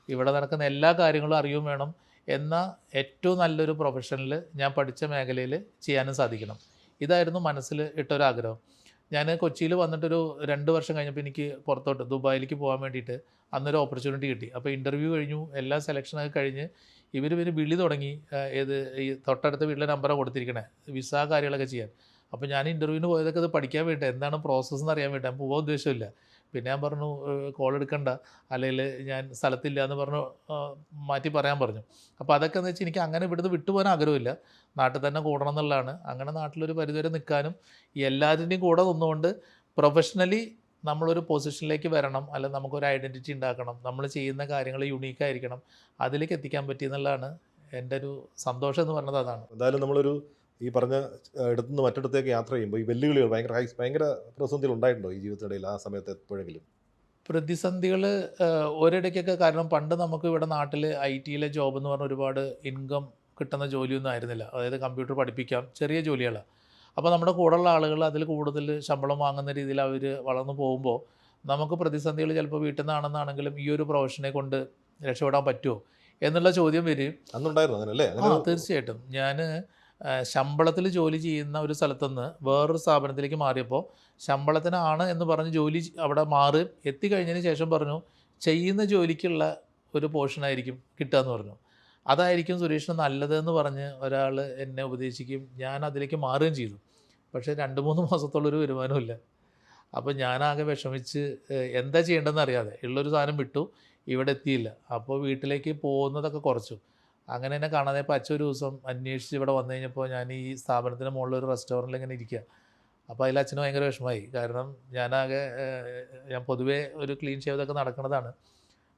ഇവിടെ നടക്കുന്ന എല്ലാ കാര്യങ്ങളും അറിയുകയും വേണം. എന്നാൽ ഏറ്റവും നല്ലൊരു പ്രൊഫഷനിൽ ഞാൻ പഠിച്ച മേഖലയിൽ ചെയ്യാനും സാധിക്കണം. ഇതായിരുന്നു മനസ്സിൽ ഇട്ടൊരാഗ്രഹം. ഞാൻ കൊച്ചിയിൽ വന്നിട്ടൊരു 2 വർഷം കഴിഞ്ഞപ്പോൾ എനിക്ക് പുറത്തോട്ട് ദുബായിലേക്ക് പോകാൻ വേണ്ടിയിട്ട് അന്നൊരു ഓപ്പർച്യൂണിറ്റി കിട്ടി. അപ്പോൾ ഇൻ്റർവ്യൂ കഴിഞ്ഞു, എല്ലാ സെലക്ഷനൊക്കെ കഴിഞ്ഞ് ഇവർ വിളി തുടങ്ങി. ഈ തൊട്ടടുത്ത വീട്ടിലെ നമ്പറാണ് കൊടുത്തിരിക്കണേ വിസ കാര്യങ്ങളൊക്കെ ചെയ്യാൻ. അപ്പോൾ ഞാൻ ഇൻ്റർവ്യൂവിന് പോയതൊക്കെ ഇത് പഠിക്കാൻ വേണ്ടി, എന്താണ് പ്രോസസ്സ് എന്ന് അറിയാൻ വേണ്ടി. ഞാൻ പോകാൻ ഉദ്ദേശമില്ല. പിന്നെ ഞാൻ പറഞ്ഞു കോൾ എടുക്കണ്ട, അല്ലെങ്കിൽ ഞാൻ സ്ഥലത്തില്ല എന്ന് പറഞ്ഞു മാറ്റി പറയാൻ പറഞ്ഞു. അപ്പോൾ അതൊക്കെ എന്ന് വെച്ചാൽ എനിക്ക് അങ്ങനെ ഇവിടുന്ന് വിട്ടുപോകാൻ ആഗ്രഹമില്ല, നാട്ടിൽ തന്നെ കൂടണം എന്നുള്ളതാണ്. അങ്ങനെ നാട്ടിലൊരു പരിധിവരെ നിൽക്കാനും എല്ലാവരുടെയും കൂടെ നിന്നുകൊണ്ട് പ്രൊഫഷണലി നമ്മളൊരു പൊസിഷനിലേക്ക് വരണം, അല്ലെങ്കിൽ നമുക്കൊരു ഐഡൻറ്റിറ്റി ഉണ്ടാക്കണം, നമ്മൾ ചെയ്യുന്ന കാര്യങ്ങൾ യുണീക്കായിരിക്കണം, അതിലേക്ക് എത്തിക്കാൻ പറ്റിയെന്നുള്ളതാണ് എൻ്റെ ഒരു സന്തോഷം എന്ന് പറഞ്ഞത്. അതാണ്. എന്തായാലും നമ്മളൊരു ഈ പറഞ്ഞ ഇടത്തുനിന്ന് മറ്റിടത്തേക്ക് യാത്ര ചെയ്യുമ്പോൾ ഈ വെല്ലുവിളികൾ ഭയങ്കര പ്രതിസന്ധികൾ ഉണ്ടായിട്ടുണ്ടോ ഈ ജീവിതത്തിനിടയിൽ? ആ സമയത്ത് എപ്പോഴെങ്കിലും പ്രതിസന്ധികൾ ഒരിടയ്ക്കൊക്കെ, കാരണം പണ്ട് നമുക്ക് ഇവിടെ നാട്ടിൽ IT ജോബ് എന്ന് പറഞ്ഞാൽ ഒരുപാട് ഇൻകം കിട്ടുന്ന ജോലിയൊന്നും ആയിരുന്നില്ല. അതായത് കമ്പ്യൂട്ടർ പഠിപ്പിക്കാം, ചെറിയ ജോലികളാണ്. അപ്പോൾ നമ്മുടെ കൂടെയുള്ള ആളുകൾ അതിൽ കൂടുതൽ ശമ്പളം വാങ്ങുന്ന രീതിയിൽ അവർ വളർന്നു പോകുമ്പോൾ നമുക്ക് പ്രതിസന്ധികൾ ചിലപ്പോൾ വീട്ടിൽ നിന്നാണെന്നാണെങ്കിലും ഈ ഒരു പ്രൊഫഷനെ കൊണ്ട് രക്ഷപ്പെടാൻ പറ്റുമോ എന്നുള്ള ചോദ്യം വരും. അന്നുണ്ടായിരുന്നു അങ്ങനല്ലേ? തീർച്ചയായിട്ടും. ഞാൻ ശമ്പളത്തിൽ ജോലി ചെയ്യുന്ന ഒരു സ്ഥലത്തുനിന്ന് വേറൊരു സ്ഥാപനത്തിലേക്ക് മാറിയപ്പോൾ ശമ്പളത്തിനാണ് എന്ന് പറഞ്ഞ് ജോലി അവിടെ മാറി എത്തിക്കഴിഞ്ഞതിന് ശേഷം പറഞ്ഞു ചെയ്യുന്ന ജോലിക്കുള്ള ഒരു പോർഷനായിരിക്കും കിട്ടുക എന്ന് പറഞ്ഞു. അതായിരിക്കും സുരേഷിന് നല്ലതെന്ന് പറഞ്ഞ് ഒരാൾ എന്നെ ഉപദേശിക്കും. ഞാൻ അതിലേക്ക് മാറുകയും ചെയ്തു. പക്ഷേ 2-3 മാസത്തോളൊരു വരുമാനമില്ല. അപ്പോൾ ഞാനാകെ വിഷമിച്ച് എന്താ ചെയ്യേണ്ടതെന്ന് അറിയാതെ ഉള്ളൊരു സാധനം വിട്ടു, ഇവിടെ എത്തിയില്ല. അപ്പോൾ വീട്ടിലേക്ക് പോകുന്നതൊക്കെ കുറച്ചു. അങ്ങനെ എന്നെ കാണാതെ ഇപ്പോൾ അച്ഛൻ ഒരു ദിവസം അന്വേഷിച്ച് ഇവിടെ വന്നു കഴിഞ്ഞപ്പോൾ ഞാൻ ഈ സ്ഥാപനത്തിന് മുകളിൽ ഒരു റെസ്റ്റോറൻറ്റിൽ ഇങ്ങനെ ഇരിക്കുക. അപ്പോൾ അതിൽ അച്ഛന് ഭയങ്കര വിഷമമായി. കാരണം ഞാൻ പൊതുവേ ഒരു ക്ലീൻ ഷേവതൊക്കെ നടക്കുന്നതാണ്.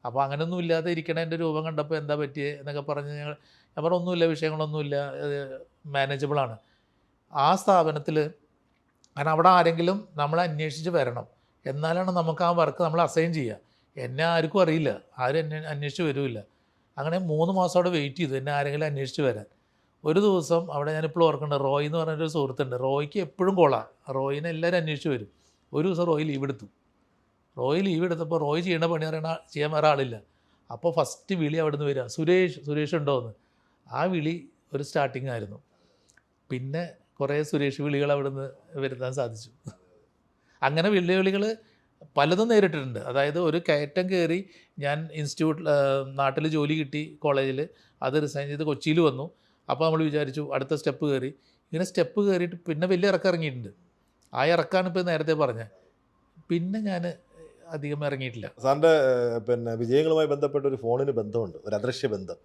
അപ്പോൾ അങ്ങനെയൊന്നും ഇല്ലാതെ ഇരിക്കണ എൻ്റെ രൂപം കണ്ടപ്പോൾ എന്താ പറ്റിയേ എന്നൊക്കെ പറഞ്ഞ് ഞാൻ പറഞ്ഞു ഒന്നുമില്ല, വിഷയങ്ങളൊന്നുമില്ല, മാനേജബിളാണ്. ആ സ്ഥാപനത്തിൽ കാരണം അവിടെ ആരെങ്കിലും നമ്മളെ അന്വേഷിച്ച് വരണം, എന്നാലാണ് നമുക്ക് ആ വർക്ക് നമ്മൾ അസൈൻ ചെയ്യുക. എന്നെ ആർക്കും അറിയില്ല, ആരും എന്നെ അന്വേഷിച്ച് വരുമില്ല. അങ്ങനെ 3 മാസം അവിടെ വെയിറ്റ് ചെയ്തു എന്നെ ആരെങ്കിലും അന്വേഷിച്ച് വരാൻ. ഒരു ദിവസം അവിടെ ഞാനിപ്പോൾ ഓർക്കുന്നുണ്ട്, റോയ് എന്ന് പറഞ്ഞൊരു സുഹൃത്തുണ്ട്. റോയ്ക്ക് എപ്പോഴും കോളാണ്, റോയിനെ എല്ലാവരും അന്വേഷിച്ച് വരും. ഒരു ദിവസം റോയ് ലീവ് എടുത്തു. റോയ് ലീവ് എടുത്തപ്പോൾ റോയ് ചെയ്യേണ്ട പണി ചെയ്യാൻ വേറെ ആളില്ല. അപ്പോൾ ഫസ്റ്റ് വിളി അവിടെ നിന്ന് വരിക, സുരേഷ് ഉണ്ടോ എന്ന്. ആ വിളി ഒരു സ്റ്റാർട്ടിങ് ആയിരുന്നു. പിന്നെ കുറേ സുരേഷ് വിളികൾ അവിടുന്ന് വരുത്താൻ സാധിച്ചു. അങ്ങനെ വെല്ലുവിളികൾ പലതും നേരിട്ടിട്ടുണ്ട്. അതായത് ഒരു കയറ്റം കയറി ഞാൻ നാട്ടിൽ ജോലി കിട്ടി കോളേജിൽ, അത് റിസൈൻ ചെയ്ത് കൊച്ചിയിൽ വന്നു. അപ്പോൾ നമ്മൾ വിചാരിച്ചു അടുത്ത സ്റ്റെപ്പ് കയറി. ഇങ്ങനെ സ്റ്റെപ്പ് കയറിയിട്ട് പിന്നെ വലിയ ഇറക്കം ഇറങ്ങിയിട്ടുണ്ട്. ആ ഇറക്കാണ് ഇപ്പോൾ നേരത്തെ പറഞ്ഞത്. പിന്നെ ഞാൻ അധികം ഇറങ്ങിയിട്ടില്ല. സാറിൻ്റെ പിന്നെ വിജയങ്ങളുമായി ബന്ധപ്പെട്ട ഒരു ഫോണിന് ബന്ധമുണ്ട്, ഒരു അദൃശ്യ ബന്ധം.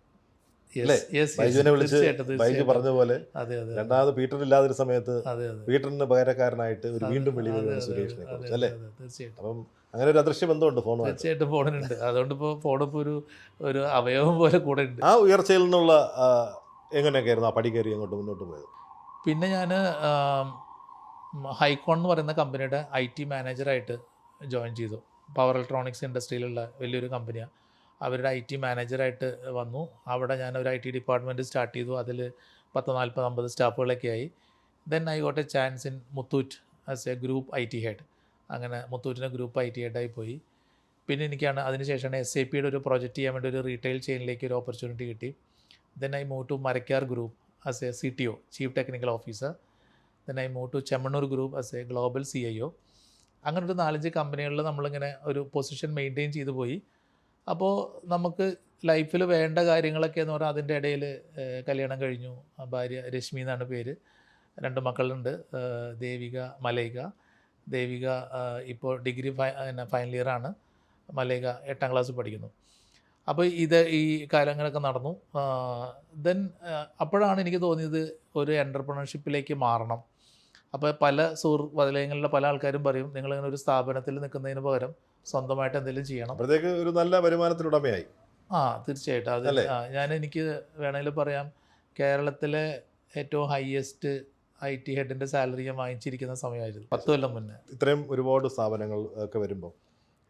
ബൈജുവിനെ വിളിച്ച് ബൈജു പറഞ്ഞ പോലെ രണ്ടാമത് പീറ്റർ ഇല്ലാതൊരു സമയത്ത് പീറ്ററിന് പകരക്കാരനായിട്ട് ഒരു വീണ്ടും വിളി സുരേഷിനെ കുറിച്ച് അല്ലേ? അപ്പം അങ്ങനെ ഒരു അദൃശ്യ ബന്ധമുണ്ട് ഫോണുമായി. തീർച്ചയായിട്ടും ഫോണിനുണ്ട്. അതുകൊണ്ട് ഇപ്പോൾ ഫോണിപ്പോൾ ഒരു അവയവം പോലെ കൂടെ ഉണ്ട്. ആ ഉയർച്ചയിൽ നിന്നുള്ള എങ്ങനെയൊക്കെ ആയിരുന്നു ആ പടി കയറി അങ്ങോട്ട് മുന്നോട്ട് പോയത്? പിന്നെ ഞാൻ ഹൈക്കോൺ എന്ന് പറയുന്ന കമ്പനിയുടെ IT മാനേജറായിട്ട് ജോയിൻ ചെയ്തു. പവർ ഇലക്ട്രോണിക്സ് ഇൻഡസ്ട്രിയിലുള്ള വലിയൊരു കമ്പനിയാണ്. അവരുടെ IT മാനേജറായിട്ട് വന്നു. അവിടെ ഞാൻ ഒരു IT ഡിപ്പാർട്ട്മെൻറ്റ് സ്റ്റാർട്ട് ചെയ്തു. അതിൽ 40-50 സ്റ്റാഫുകളൊക്കെ ആയി. Then I got A chance in Muthoot as A group IT head. അങ്ങനെ മുത്തൂറ്റിന് ഗ്രൂപ്പ് IT ഹെഡായി പോയി. പിന്നെ എനിക്കാണ് അതിനുശേഷമാണ് SAPയുടെ ഒരു പ്രോജക്റ്റ് ചെയ്യാൻ വേണ്ടി ഒരു റീറ്റെയിൽ ചെയിനിലേക്ക് ഒരു ഓപ്പർച്യൂണിറ്റി കിട്ടി. Then I move to Marakkar group as a CTO, chief technical officer. Then I move to Chemmanur group as a global CIO. അങ്ങനെ ഒരു 4-5 കമ്പനികളിൽ നമ്മളിങ്ങനെ ഒരു പൊസിഷൻ മെയിൻറ്റെയിൻ ചെയ്തു പോയി. അപ്പോൾ നമുക്ക് ലൈഫിൽ വേണ്ട കാര്യങ്ങളൊക്കെ എന്ന് പറഞ്ഞാൽ അതിൻ്റെ ഇടയിൽ കല്യാണം കഴിഞ്ഞു. ഭാര്യ രശ്മി എന്നാണ് പേര്. 2 മക്കളുണ്ട്, ദേവിക, മലൈക. ദേവിക ഇപ്പോൾ ഡിഗ്രി ഫൈനൽ ഇയറാണ്. മലൈക 8ാം ക്ലാസ് പഠിക്കുന്നു. അപ്പോൾ ഈ കാര്യങ്ങളൊക്കെ നടന്നു. ദെൻ അപ്പോഴാണ് എനിക്ക് തോന്നിയത് ഒരു എൻ്റർപ്രണർഷിപ്പിലേക്ക് മാറണം. അപ്പോൾ പല വലയങ്ങളിലെ പല ആൾക്കാരും പറയും നിങ്ങളിങ്ങനെ ഒരു സ്ഥാപനത്തിൽ നിൽക്കുന്നതിന് പകരം സ്വന്തമായിട്ട് എന്തെങ്കിലും ചെയ്യണം. അപ്പോഴത്തേക്ക് ഒരു നല്ല വരുമാനത്തിനുടമയായി. തീർച്ചയായിട്ടും. എനിക്ക് വേണമെങ്കിൽ പറയാം, കേരളത്തിലെ ഏറ്റവും ഹയസ്റ്റ് IT ഹെഡിൻ്റെ സാലറി ഞാൻ വാങ്ങിച്ചിരിക്കുന്ന സമയമായിരുന്നു 10 കൊല്ലം മുന്നേ. ഇത്രയും ഒരുപാട് സ്ഥാപനങ്ങൾ ഒക്കെ വരുമ്പോൾ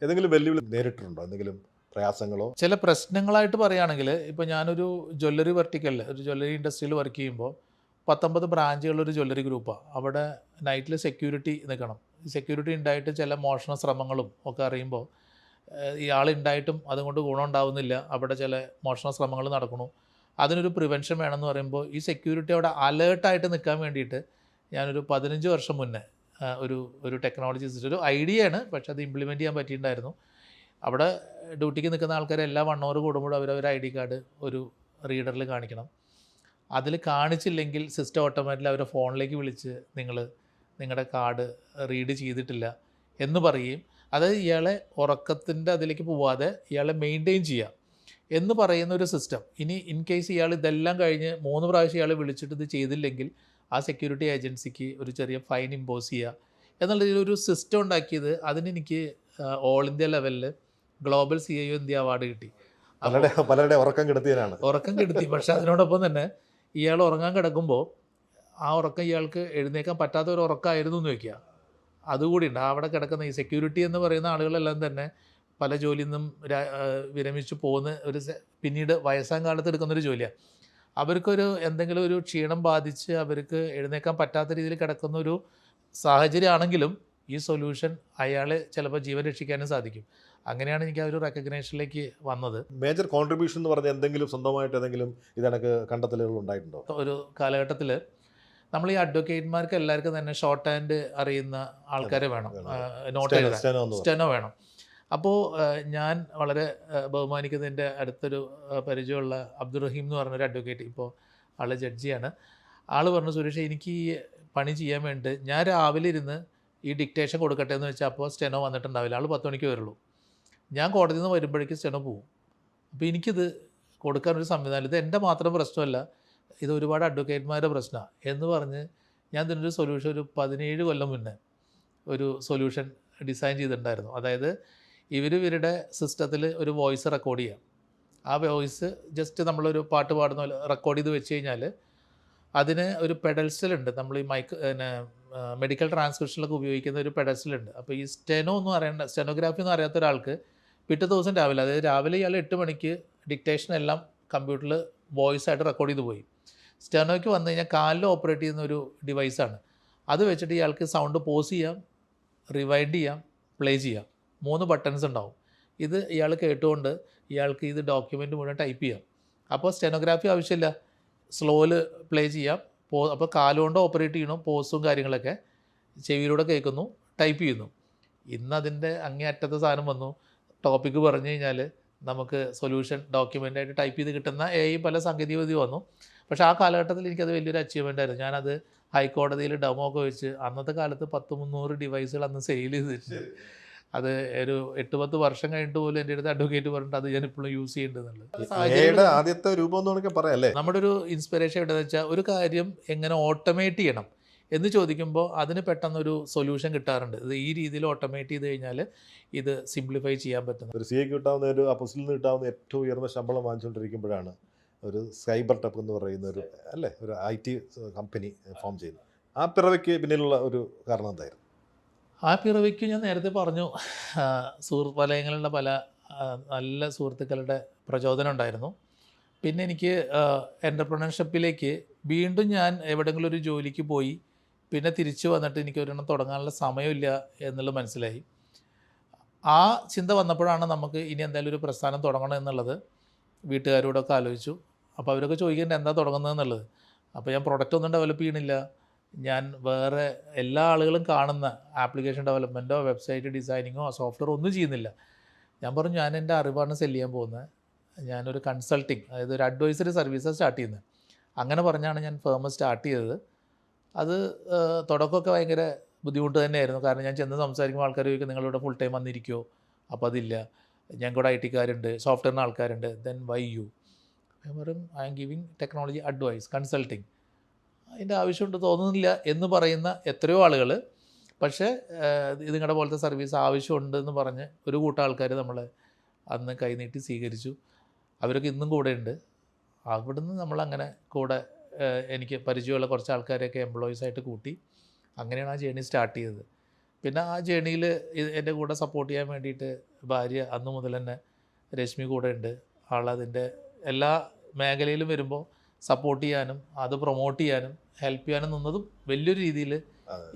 ഏതെങ്കിലും വെല്ലുവിളി നേരിട്ടിട്ടുണ്ടോ? എന്തെങ്കിലും പ്രയാസങ്ങളോ? ചില പ്രശ്നങ്ങളായിട്ട് പറയുകയാണെങ്കിൽ, ഇപ്പോൾ ഞാനൊരു ജ്വല്ലറി വെർട്ടിക്കലിൽ ഒരു ജ്വല്ലറി ഇൻഡസ്ട്രിയിൽ വർക്ക് ചെയ്യുമ്പോൾ 19 ബ്രാഞ്ചുകളൊരു ജ്വല്ലറി ഗ്രൂപ്പാണ്. അവിടെ നൈറ്റിൽ സെക്യൂരിറ്റി നിൽക്കണം. സെക്യൂരിറ്റി ഉണ്ടായിട്ട് ചില മോഷണ ശ്രമങ്ങളും ഒക്കെ അറിയുമ്പോൾ ഇയാളുണ്ടായിട്ടും അതുകൊണ്ട് ഗുണമുണ്ടാവുന്നില്ല. അവിടെ ചില മോഷണ ശ്രമങ്ങൾ നടക്കുന്നു. അതിനൊരു പ്രിവെൻഷൻ വേണമെന്ന് പറയുമ്പോൾ ഈ സെക്യൂരിറ്റി അവിടെ അലേർട്ടായിട്ട് നിൽക്കാൻ വേണ്ടിയിട്ട് ഞാനൊരു 15 വർഷം മുന്നേ ഒരു ടെക്നോളജി സിസ്റ്റം, ഒരു ഐഡിയയാണ്, പക്ഷെ അത് ഇംപ്ലിമെൻറ്റ് ചെയ്യാൻ പറ്റിയിട്ടുണ്ടായിരുന്നു. അവിടെ ഡ്യൂട്ടിക്ക് നിൽക്കുന്ന ആൾക്കാർ എല്ലാ 1 hour കൂടുമ്പോൾ അവരവർ ID കാർഡ് ഒരു റീഡറിൽ കാണിക്കണം. അതിൽ കാണിച്ചില്ലെങ്കിൽ സിസ്റ്റം ഓട്ടോമാറ്റിക്കലി അവരുടെ ഫോണിലേക്ക് വിളിച്ച് നിങ്ങളുടെ കാർഡ് റീഡ് ചെയ്തിട്ടില്ല എന്ന് പറയുകയും, അതായത് ഇയാളെ ഉറക്കത്തിൻ്റെ അതിലേക്ക് പോവാതെ ഇയാളെ മെയിൻറ്റെയിൻ ചെയ്യുക എന്ന് പറയുന്ന ഒരു സിസ്റ്റം. ഇനി ഇൻ കേസ് ഇയാൾ ഇതെല്ലാം കഴിഞ്ഞ് 3 പ്രാവശ്യം ഇയാൾ വിളിച്ചിട്ട് ഇത് ചെയ്തില്ലെങ്കിൽ ആ സെക്യൂരിറ്റി ഏജൻസിക്ക് ഒരു ചെറിയ ഫൈൻ ഇമ്പോസ് ചെയ്യുക എന്നുള്ള ഒരു സിസ്റ്റം ഉണ്ടാക്കിയത്. അതിനെനിക്ക് ഓൾ ഇന്ത്യ ലെവലിൽ ഗ്ലോബൽ CIO ഇന്ത്യ അവാർഡ് കിട്ടി. പലരുടെ ഉറക്കം കെടുത്തി. പക്ഷെ അതിനോടൊപ്പം തന്നെ ഇയാൾ ഉറങ്ങാൻ കിടക്കുമ്പോൾ ആ ഉറക്കം ഇയാൾക്ക് എഴുന്നേക്കാൻ പറ്റാത്ത ഒരു ഉറക്കമായിരുന്നു എന്ന് വയ്ക്കുക. അതുകൂടി ഉണ്ട്. അവിടെ കിടക്കുന്ന ഈ സെക്യൂരിറ്റി എന്ന് പറയുന്ന ആളുകളെല്ലാം തന്നെ പല ജോലിയിൽ നിന്നും വിരമിച്ചു പോകുന്ന പിന്നീട് വയസ്സാം കാലത്ത് എടുക്കുന്നൊരു ജോലിയാണ്. അവർക്കൊരു എന്തെങ്കിലും ഒരു ക്ഷീണം ബാധിച്ച് അവർക്ക് എഴുന്നേക്കാൻ പറ്റാത്ത രീതിയിൽ കിടക്കുന്ന ഒരു സാഹചര്യമാണെങ്കിലും ഈ സൊല്യൂഷൻ അയാളെ ചിലപ്പോൾ ജീവൻ രക്ഷിക്കാനും സാധിക്കും. അങ്ങനെയാണ് എനിക്ക് ആ ഒരു റെക്കഗ്നേഷനിലേക്ക് വന്നത്. മേജർ കോൺട്രിബ്യൂഷൻ എന്ന് പറഞ്ഞാൽ എന്തെങ്കിലും സ്വന്തമായിട്ട് ഏതെങ്കിലും ഇതണക്ക് കണ്ടെത്തലുകൾ ഉണ്ടായിട്ടുണ്ടോ? ഒരു കാലഘട്ടത്തിൽ നമ്മൾ ഈ അഡ്വക്കേറ്റ്മാർക്ക് എല്ലാവർക്കും തന്നെ ഷോർട്ട് ഹാൻഡ് അറിയുന്ന ആൾക്കാരെ വേണം, നോട്ട് എഴുതാൻ സ്റ്റെനോ വേണം. അപ്പോൾ ഞാൻ വളരെ ബഹുമാനിക്കുന്നതിൻ്റെ അടുത്തൊരു പരിചയമുള്ള അബ്ദുറഹീം എന്ന് പറഞ്ഞൊരു അഡ്വക്കേറ്റ്, ഇപ്പോൾ ആൾ ജഡ്ജിയാണ്. ആൾ പറഞ്ഞു, സുരേഷ് എനിക്ക് ഈ പണി ചെയ്യാൻ വേണ്ടി ഞാൻ രാവിലെ ഇരുന്ന് ഈ ഡിക്റ്റേഷൻ കൊടുക്കട്ടെ എന്ന് വെച്ചാൽ അപ്പോൾ സ്റ്റെനോ വന്നിട്ടുണ്ടാവില്ല. ആൾ 10 മണിക്ക് വരുള്ളൂ. ഞാൻ കോടതിയിൽ നിന്ന് വരുമ്പോഴേക്കും സ്റ്റെനോ പോകും. അപ്പോൾ എനിക്കിത് കൊടുക്കാനൊരു സംവിധാനം, ഇത് എൻ്റെ മാത്രം പ്രശ്നമല്ല, ഇത് ഒരുപാട് അഡ്വക്കേറ്റ്മാരുടെ പ്രശ്നമാണ് എന്ന് പറഞ്ഞ് ഞാൻ ഇതിനൊരു സൊല്യൂഷൻ ഒരു 17 കൊല്ലം മുന്നേ ഒരു സൊല്യൂഷൻ ഡിസൈൻ ചെയ്തിട്ടുണ്ടായിരുന്നു. അതായത് ഇവരുടെ സിസ്റ്റത്തിൽ ഒരു വോയിസ് റെക്കോർഡ് ചെയ്യാം. ആ വോയിസ് ജസ്റ്റ് നമ്മളൊരു പാട്ട് പാടുന്ന പോലെ റെക്കോർഡ് ചെയ്ത് വെച്ച് കഴിഞ്ഞാൽ അതിന് ഒരു പെഡൽസ്റ്റൽ ഉണ്ട്. നമ്മൾ ഈ മെഡിക്കൽ ട്രാൻസ്ക്രിപ്ഷനിലൊക്കെ ഉപയോഗിക്കുന്ന ഒരു പെഡൽസ്റ്റൽ ഉണ്ട്. അപ്പോൾ ഈ സ്റ്റെനോഗ്രാഫി എന്ന് അറിയാത്ത ഒരാൾക്ക് പിറ്റേ ദിവസം രാവിലെ, അതായത് രാവിലെ ഇയാൾ 8 മണിക്ക് ഡിക്റ്റേഷൻ എല്ലാം കമ്പ്യൂട്ടറിൽ വോയിസ് ആയിട്ട് റെക്കോർഡ് ചെയ്ത് പോയി. സ്റ്റെനോയ്ക്ക് വന്നു കഴിഞ്ഞാൽ കാലിൽ ഓപ്പറേറ്റ് ചെയ്യുന്ന ഒരു ഡിവൈസാണ്. അത് വെച്ചിട്ട് ഇയാൾക്ക് സൗണ്ട് പോസ് ചെയ്യാം, റിവൈൻഡ് ചെയ്യാം, പ്ലേ ചെയ്യാം. 3 ബട്ടൺസ് ഉണ്ടാവും. ഇത് ഇയാൾ കേട്ടുകൊണ്ട് ഇയാൾക്ക് ഇത് ഡോക്യുമെൻ്റ് മുഴുവൻ ടൈപ്പ് ചെയ്യാം. അപ്പോൾ സ്റ്റെനോഗ്രാഫി ആവശ്യമില്ല. സ്ലോയിൽ പ്ലേ ചെയ്യാം. അപ്പോൾ കാലുകൊണ്ട് ഓപ്പറേറ്റ് ചെയ്യണം, പോസും കാര്യങ്ങളൊക്കെ ചെവിയിലൂടെ കേൾക്കുന്നു, ടൈപ്പ് ചെയ്യുന്നു. ഇന്ന് അതിൻ്റെ അങ്ങേയറ്റത്തെ സാധനം വന്നു. ടോപ്പിക്ക് പറഞ്ഞു കഴിഞ്ഞാൽ നമുക്ക് സൊല്യൂഷൻ ഡോക്യുമെൻ്റായിട്ട് ടൈപ്പ് ചെയ്ത് കിട്ടുന്ന പല സാങ്കേതികവിദ്യ വന്നു. പക്ഷേ ആ കാലഘട്ടത്തിൽ എനിക്കത് വലിയൊരു അച്ചീവ്മെൻ്റ് ആയിരുന്നു. ഞാനത് ഹൈക്കോടതിയിൽ ഡെമോ ഒക്കെ വെച്ച് അന്നത്തെ കാലത്ത് 100-300 ഡിവൈസുകൾ അന്ന് സെയിൽ ചെയ്തിട്ടുണ്ട്. അത് ഒരു 8-10 വർഷം കഴിഞ്ഞിട്ട് പോലും എൻ്റെ അടുത്ത് അഡ്വക്കേറ്റ് പറഞ്ഞിട്ട് അത് ഞാൻ ഇപ്പോഴും യൂസ് ചെയ്യേണ്ടതുണ്ട്. ആദ്യത്തെ രൂപം എന്നൊക്കെ പറയാം അല്ലേ? നമ്മുടെ ഒരു ഇൻസ്പിറേഷൻ എവിടെയെന്ന് വെച്ചാൽ ഒരു കാര്യം എങ്ങനെ ഓട്ടോമേറ്റ് ചെയ്യണം എന്ന് ചോദിക്കുമ്പോൾ അതിന് പെട്ടെന്നൊരു സൊല്യൂഷൻ കിട്ടാറുണ്ട്. ഇത് ഈ രീതിയിൽ ഓട്ടോമേറ്റ് ചെയ്ത് കഴിഞ്ഞാൽ ഇത് സിംപ്ലിഫൈ ചെയ്യാൻ പറ്റുന്നത്. ഒരു CA കിട്ടാവുന്ന ഒരു അപ്പോസിലിൽ നിന്ന് കിട്ടാവുന്ന ഏറ്റവും ഉയർന്ന ശമ്പളം വാങ്ങിച്ചുകൊണ്ടിരിക്കുമ്പോഴാണ് ഒരു സൈബർ ടെക് എന്ന് പറയുന്ന ഒരു ഒരു IT കമ്പനി ഫോം ചെയ്യുന്നത്. ആ പിറവിക്ക് പിന്നിലുള്ള ഒരു കാരണം എന്തായിരുന്നു? ആ പിറവിക്ക് ഞാൻ നേരത്തെ പറഞ്ഞു, വലയങ്ങളിലുള്ള പല നല്ല സുഹൃത്തുക്കളുടെ പ്രചോദനം ഉണ്ടായിരുന്നു. പിന്നെ എനിക്ക് എൻ്റർപ്രണർഷിപ്പിലേക്ക് വീണ്ടും ഞാൻ എവിടെയെങ്കിലും ഒരു ജോലിക്ക് പോയി പിന്നെ തിരിച്ചു വന്നിട്ട് എനിക്ക് ഒരെണ്ണം തുടങ്ങാനുള്ള സമയമില്ല എന്നുള്ളത് മനസ്സിലായി. ആ ചിന്ത വന്നപ്പോഴാണ് നമുക്ക് ഇനി എന്തായാലും ഒരു പ്രസ്ഥാനം തുടങ്ങണം എന്നുള്ളത് വീട്ടുകാരോടൊക്കെ ആലോചിച്ചു. അപ്പോൾ അവരൊക്കെ ചോദിക്കേണ്ടത് എന്താ തുടങ്ങുന്നതെന്നുള്ളത്. അപ്പോൾ ഞാൻ പ്രൊഡക്റ്റ് ഒന്നും ഡെവലപ്പ് ചെയ്യണില്ല. ഞാൻ വേറെ എല്ലാ ആളുകളും കാണുന്ന ആപ്ലിക്കേഷൻ ഡെവലപ്മെൻറ്റോ വെബ്സൈറ്റ് ഡിസൈനിങ്ങോ സോഫ്റ്റ്വെയർ ഒന്നും ചെയ്യുന്നില്ല. ഞാൻ പറഞ്ഞു ഞാൻ എൻ്റെ അറിവാണ് സെല് ചെയ്യാൻ പോകുന്നത്. ഞാനൊരു കൺസൾട്ടിങ്, അതായത് ഒരു അഡ്വൈസറി സർവീസ് സ്റ്റാർട്ട് ചെയ്യുന്നത്. അങ്ങനെ പറഞ്ഞാണ് ഞാൻ ഫേം സ്റ്റാർട്ട് ചെയ്തത്. അത് തുടക്കമൊക്കെ ഭയങ്കര ബുദ്ധിമുട്ട് തന്നെയായിരുന്നു. കാരണം ഞാൻ ചെന്ന് സംസാരിക്കുമ്പോൾ ആൾക്കാർ ചോദിക്കും നിങ്ങളിവിടെ ഫുൾ ടൈം വന്നിരിക്കുമോ? അപ്പോൾ അതില്ല, ഞങ്ങളുടെ IT കാരുണ്ട്, സോഫ്റ്റ്വെയറിന് ആൾക്കാരുണ്ട്. Then why you? ഞാൻ പറയും I am giving technology advice, consulting. അതിൻ്റെ ആവശ്യമുണ്ട് തോന്നുന്നില്ല എന്ന് പറയുന്ന എത്രയോ ആളുകൾ. പക്ഷേ ഇത് നിങ്ങളുടെ പോലത്തെ സർവീസ് ആവശ്യമുണ്ട് എന്ന് പറഞ്ഞ് ഒരു കൂട്ടം ആൾക്കാർ നമ്മളെ അന്ന് കൈനീട്ടി സ്വീകരിച്ചു. അവരൊക്കെ ഇന്നും കൂടെ ഉണ്ട്. അവിടുന്ന് നമ്മളങ്ങനെ കൂടെ എനിക്ക് പരിചയമുള്ള കുറച്ച് ആൾക്കാരെയൊക്കെ എംപ്ലോയീസായിട്ട് കൂട്ടി അങ്ങനെയാണ് ആ ജേണി സ്റ്റാർട്ട് ചെയ്തത്. പിന്നെ ആ ജേണിയിൽ എൻ്റെ കൂടെ സപ്പോർട്ട് ചെയ്യാൻ വേണ്ടിയിട്ട് ഭാര്യ അന്ന് മുതൽ തന്നെ രശ്മി കൂടെ ഉണ്ട്. ആളതിൻ്റെ എല്ലാ മേഖലയിലും വരുമ്പോൾ സപ്പോർട്ട് ചെയ്യാനും അത് പ്രൊമോട്ട് ചെയ്യാനും ഹെൽപ്പ് ചെയ്യാനും നിന്നതും വലിയൊരു രീതിയിൽ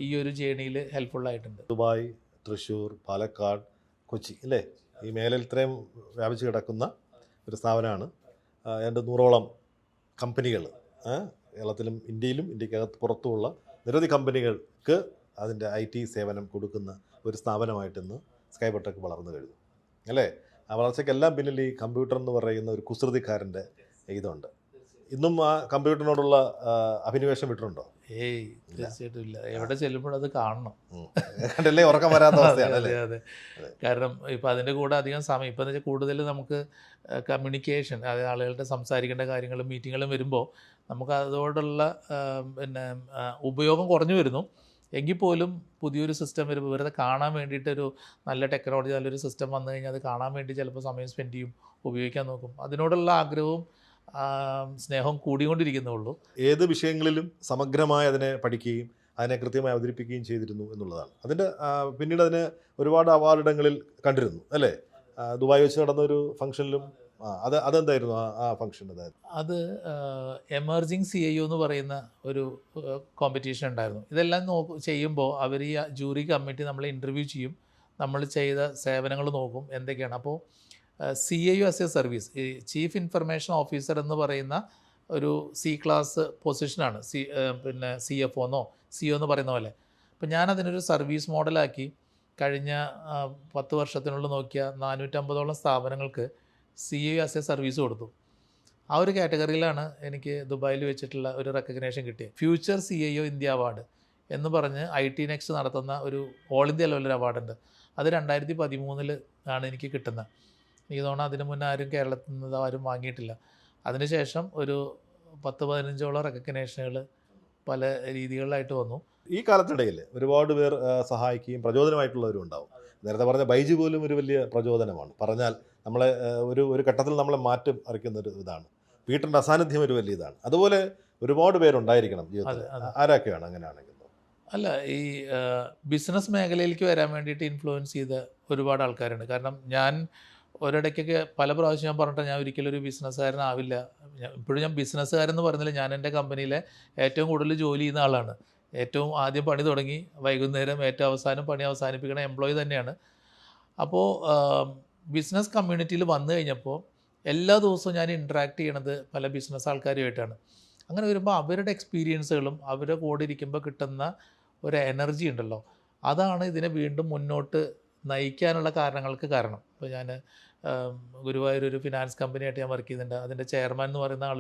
ഈ ഒരു ജേണിയിൽ ഹെൽപ്ഫുള്ളായിട്ടുണ്ട്. ദുബായ്, തൃശ്ശൂർ, പാലക്കാട്, കൊച്ചി അല്ലേ, ഈ മേഖലയിൽ ഇത്രയും വ്യാപിച്ച് കിടക്കുന്ന ഒരു സ്ഥാപനമാണ്. 100ഓളം കമ്പനികൾ കേരളത്തിലും ഇന്ത്യയിലും ഇന്ത്യക്കകത്ത് പുറത്തുമുള്ള നിരവധി കമ്പനികൾക്ക് അതിൻ്റെ IT സേവനം കൊടുക്കുന്ന ഒരു സ്ഥാപനമായിട്ട് ഇന്ന് സൈബർ ടെക് വളർന്നു കഴിഞ്ഞു അല്ലേ. ആ വളർച്ചയ്ക്കെല്ലാം പിന്നിൽ ഈ കമ്പ്യൂട്ടർ എന്ന് പറയുന്ന ഒരു കുസൃതിക്കാരൻ്റെ ഇതുണ്ട്. ഇന്നും ആ കമ്പ്യൂട്ടറിനോടുള്ള അഭിനിവേശം വിട്ടിട്ടുണ്ടോ? തീർച്ചയായിട്ടും ഇല്ല. എവിടെ ചെല്ലുമ്പോഴും അത് കാണണം. കണ്ടല്ലേ ഉറക്കം വരാത്ത അവസ്ഥയാണ്. അതെ. കാരണം ഇപ്പം അതിൻ്റെ കൂടെ അധികം സമയം ഇപ്പം എന്ന് വെച്ചാൽ കൂടുതൽ നമുക്ക് കമ്മ്യൂണിക്കേഷൻ, അതായത് ആളുകളുടെ സംസാരിക്കേണ്ട കാര്യങ്ങളും മീറ്റിങ്ങുകളും വരുമ്പോൾ നമുക്ക് അതോടുള്ള ഉപയോഗം കുറഞ്ഞു വരുന്നു. എങ്കിൽ പോലും പുതിയൊരു സിസ്റ്റം വരുമ്പോൾ വെറുതെ കാണാൻ വേണ്ടിയിട്ടൊരു നല്ല ടെക്നോളജി, നല്ലൊരു സിസ്റ്റം വന്നു കഴിഞ്ഞാൽ അത് കാണാൻ വേണ്ടി ചിലപ്പോൾ സമയം സ്പെൻഡ് ചെയ്യും, ഉപയോഗിക്കാൻ നോക്കും. അതിനോടുള്ള ആഗ്രഹവും സ്നേഹം കൂടിക്കൊണ്ടിരിക്കുന്നുള്ളൂ. ഏത് വിഷയങ്ങളിലും സമഗ്രമായി അതിനെ പഠിക്കുകയും അതിനെ കൃത്യമായി അവതരിപ്പിക്കുകയും ചെയ്തിരുന്നു എന്നുള്ളതാണ്. അതിൻ്റെ പിന്നീട് അതിന് ഒരുപാട് അവാർഡിടങ്ങളിൽ കണ്ടിരുന്നു അല്ലേ. ദുബായ് വെച്ച് നടന്നൊരു ഫംഗ്ഷനിലും അതെന്തായിരുന്നു ആ ഫംഗ്ഷൻ? അത് എമർജിങ് CIO എന്ന് പറയുന്ന ഒരു കോമ്പറ്റീഷൻ ഉണ്ടായിരുന്നു. ഇതെല്ലാം ചെയ്യുമ്പോൾ അവർ ഈ ജൂറി കമ്മിറ്റി നമ്മളെ ഇൻ്റർവ്യൂ ചെയ്യും, നമ്മൾ ചെയ്ത സേവനങ്ങൾ നോക്കും എന്തൊക്കെയാണ്. അപ്പോൾ CIO ആസ് എ സർവീസ്, ഈ ചീഫ് ഇൻഫർമേഷൻ ഓഫീസർ എന്ന് പറയുന്ന ഒരു C ക്ലാസ് പൊസിഷനാണ്. പിന്നെ CFO എന്നോ CEO എന്ന് പറയുന്ന പോലെ. അപ്പോൾ ഞാനതിനൊരു സർവീസ് മോഡലാക്കി കഴിഞ്ഞ 10 വർഷത്തിനുള്ളിൽ നോക്കിയ 450ഓളം സ്ഥാപനങ്ങൾക്ക് CIO ആസ് എ സർവീസ് കൊടുത്തു. ആ ഒരു കാറ്റഗറിയിലാണ് എനിക്ക് ദുബായിൽ വെച്ചിട്ടുള്ള ഒരു റെക്കഗ്നേഷൻ കിട്ടിയത്. ഫ്യൂച്ചർ CIO ഇന്ത്യ അവാർഡ് എന്ന് പറഞ്ഞ് IT നെക്സ്റ്റ് നടത്തുന്ന ഒരു ഓൾ ഇന്ത്യ ലെവലൊരു അവാർഡുണ്ട്. അത് 2013 ആണ് എനിക്ക് കിട്ടുന്നത്. എനിക്ക് തോന്നുന്നു അതിന് മുന്നേ ആരും കേരളത്തിൽ നിന്ന് ആരും വാങ്ങിയിട്ടില്ല. അതിനുശേഷം ഒരു 10-15ഓളം റെക്കഗ്നേഷനുകൾ പല രീതികളിലായിട്ട് വന്നു. ഈ കാലത്തിടയിൽ ഒരുപാട് പേർ സഹായിക്കുകയും പ്രചോദനമായിട്ടുള്ളവരും ഉണ്ടാവും. നേരത്തെ പറഞ്ഞ ബൈജു പോലും ഒരു വലിയ പ്രചോദനമാണ്. പറഞ്ഞാൽ നമ്മളെ ഒരു ഘട്ടത്തിൽ നമ്മളെ മാറ്റം അറിയിക്കുന്ന ഒരു ഇതാണ്. പീറ്ററിൻ്റെ അസാന്നിധ്യം ഒരു വലിയ ഇതാണ്. അതുപോലെ ഒരുപാട് പേരുണ്ടായിരിക്കണം ജീവിതത്തിൽ. ആരൊക്കെയാണ് അങ്ങനെയാണെങ്കിൽ? അല്ല, ഈ ബിസിനസ് മേഖലയിലേക്ക് വരാൻ വേണ്ടിയിട്ട് ഇൻഫ്ലുവൻസ് ചെയ്ത ഒരുപാട് ആൾക്കാരുണ്ട്. കാരണം ഞാൻ ഒരിടയ്ക്കൊക്കെ പല പ്രാവശ്യം ഞാൻ പറഞ്ഞിട്ട് ഞാൻ ഒരിക്കലും ഒരു ബിസിനസ്സുകാരനാവില്ല. ഇപ്പോഴും ഞാൻ ബിസിനസ്സുകാരെന്ന് പറയുന്നില്ല. ഞാൻ എൻ്റെ കമ്പനിയിലെ ഏറ്റവും കൂടുതൽ ജോലി ചെയ്യുന്ന ആളാണ്. ഏറ്റവും ആദ്യം പണി തുടങ്ങി വൈകുന്നേരം ഏറ്റവും അവസാനം പണി അവസാനിപ്പിക്കുന്ന എംപ്ലോയി തന്നെയാണ്. അപ്പോൾ ബിസിനസ് കമ്മ്യൂണിറ്റിയിൽ വന്നു കഴിഞ്ഞപ്പോൾ എല്ലാ ദിവസവും ഞാൻ ഇൻട്രാക്ട് ചെയ്യണത് പല ബിസിനസ് ആൾക്കാരുമായിട്ടാണ്. അങ്ങനെ വരുമ്പോൾ അവരുടെ എക്സ്പീരിയൻസുകളും അവരുടെ കൂടെ ഇരിക്കുമ്പോൾ കിട്ടുന്ന ഒരു എനർജി ഉണ്ടല്ലോ, അതാണ് ഇതിനെ വീണ്ടും മുന്നോട്ട് നയിക്കാനുള്ള കാരണങ്ങൾക്ക് കാരണം. ഇപ്പോൾ ഞാൻ ഗുരുവായൂർ ഒരു ഫിനാൻസ് കമ്പനിയായിട്ട് ഞാൻ വർക്ക് ചെയ്യുന്നുണ്ട്. അതിൻ്റെ ചെയർമാൻ എന്ന് പറയുന്ന ആൾ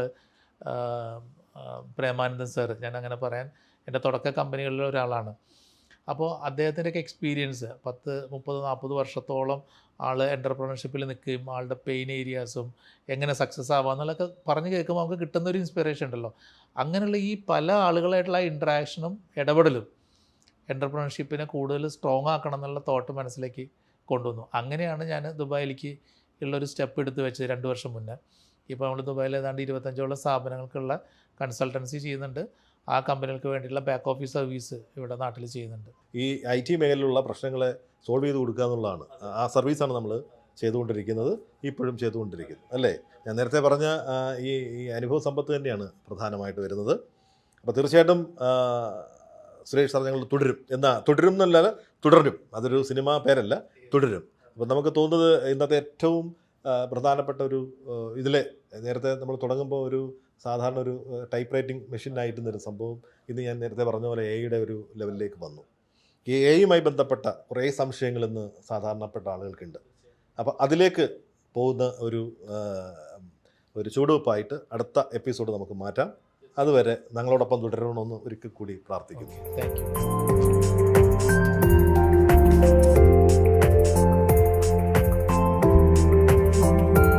പ്രേമാനന്ദൻ സാർ, ഞാൻ അങ്ങനെ പറയാൻ എൻ്റെ തുടക്ക കമ്പനികളിലെ ഒരാളാണ്. അപ്പോൾ അദ്ദേഹത്തിൻ്റെയൊക്കെ എക്സ്പീരിയൻസ് 10, 30, 40 വർഷത്തോളം ആൾ എൻ്റർപ്രണർഷിപ്പിൽ നിൽക്കുകയും ആളുടെ പെയിൻ ഏരിയാസും എങ്ങനെ സക്സസ് ആവാം എന്നുള്ളതൊക്കെ പറഞ്ഞ് കേൾക്കുമ്പോൾ നമുക്ക് കിട്ടുന്ന ഒരു ഇൻസ്പിറേഷൻ ഉണ്ടല്ലോ. അങ്ങനെയുള്ള ഈ പല ആളുകളായിട്ടുള്ള ഇൻട്രാക്ഷനും ഇടപെടലും എൻ്റർപ്രണർഷിപ്പിനെ കൂടുതൽ സ്ട്രോങ് ആക്കണം എന്നുള്ള തോട്ട് മനസ്സിലേക്ക് കൊണ്ടുവന്നു. അങ്ങനെയാണ് ഞാൻ ദുബായിലേക്ക് ഉള്ളൊരു സ്റ്റെപ്പ് എടുത്ത് വെച്ചത് 2 വർഷം മുന്നേ. ഇപ്പോൾ നമ്മൾ ദുബായിൽ ഏതാണ്ട് 25ഓളം സ്ഥാപനങ്ങൾക്കുള്ള കൺസൾട്ടൻസി ചെയ്യുന്നുണ്ട്. ആ കമ്പനികൾക്ക് വേണ്ടിയിട്ടുള്ള ബാക്ക് ഓഫീസ് സർവീസ് ഇവിടെ നാട്ടിൽ ചെയ്യുന്നുണ്ട്. ഈ IT മേഖലയിലുള്ള പ്രശ്നങ്ങളെ സോൾവ് ചെയ്ത് കൊടുക്കുക എന്നുള്ളതാണ്, ആ സർവീസാണ് നമ്മൾ ചെയ്തുകൊണ്ടിരിക്കുന്നത്, ഇപ്പോഴും ചെയ്തുകൊണ്ടിരിക്കുന്നത് അല്ലേ. ഞാൻ നേരത്തെ പറഞ്ഞ ഈ അനുഭവ സമ്പത്ത് തന്നെയാണ് പ്രധാനമായിട്ട് വരുന്നത്. അപ്പോൾ തീർച്ചയായിട്ടും സുരേഷ് സാർ ഞങ്ങൾ തുടരും എന്നല്ലാതെ തുടരും, അതൊരു സിനിമ പേരല്ല, തുടരും. അപ്പോൾ നമുക്ക് തോന്നുന്നത് ഇന്നത്തെ ഏറ്റവും പ്രധാനപ്പെട്ട ഒരു ഇതിലെ നേരത്തെ നമ്മൾ തുടങ്ങുമ്പോൾ ഒരു സാധാരണ ഒരു ടൈപ്പ് റൈറ്റിംഗ് മെഷീനായിരുന്നൊരു സംഭവം ഇന്ന് ഞാൻ നേരത്തെ പറഞ്ഞ പോലെ AI ഒരു ലെവലിലേക്ക് വന്നു. ഈ AI ബന്ധപ്പെട്ട കുറേ സംശയങ്ങൾ ഇന്ന് സാധാരണപ്പെട്ട ആളുകൾക്കുണ്ട്. അപ്പോൾ അതിലേക്ക് പോകുന്ന ഒരു ചുവടുവെപ്പായിട്ട് അടുത്ത എപ്പിസോഡ് നമുക്ക് മാറ്റാം. അതുവരെ ഞങ്ങളോടൊപ്പം തുടരണമെന്ന് ഒരിക്കൽ കൂടി പ്രാർത്ഥിക്കുന്നു. Thank you.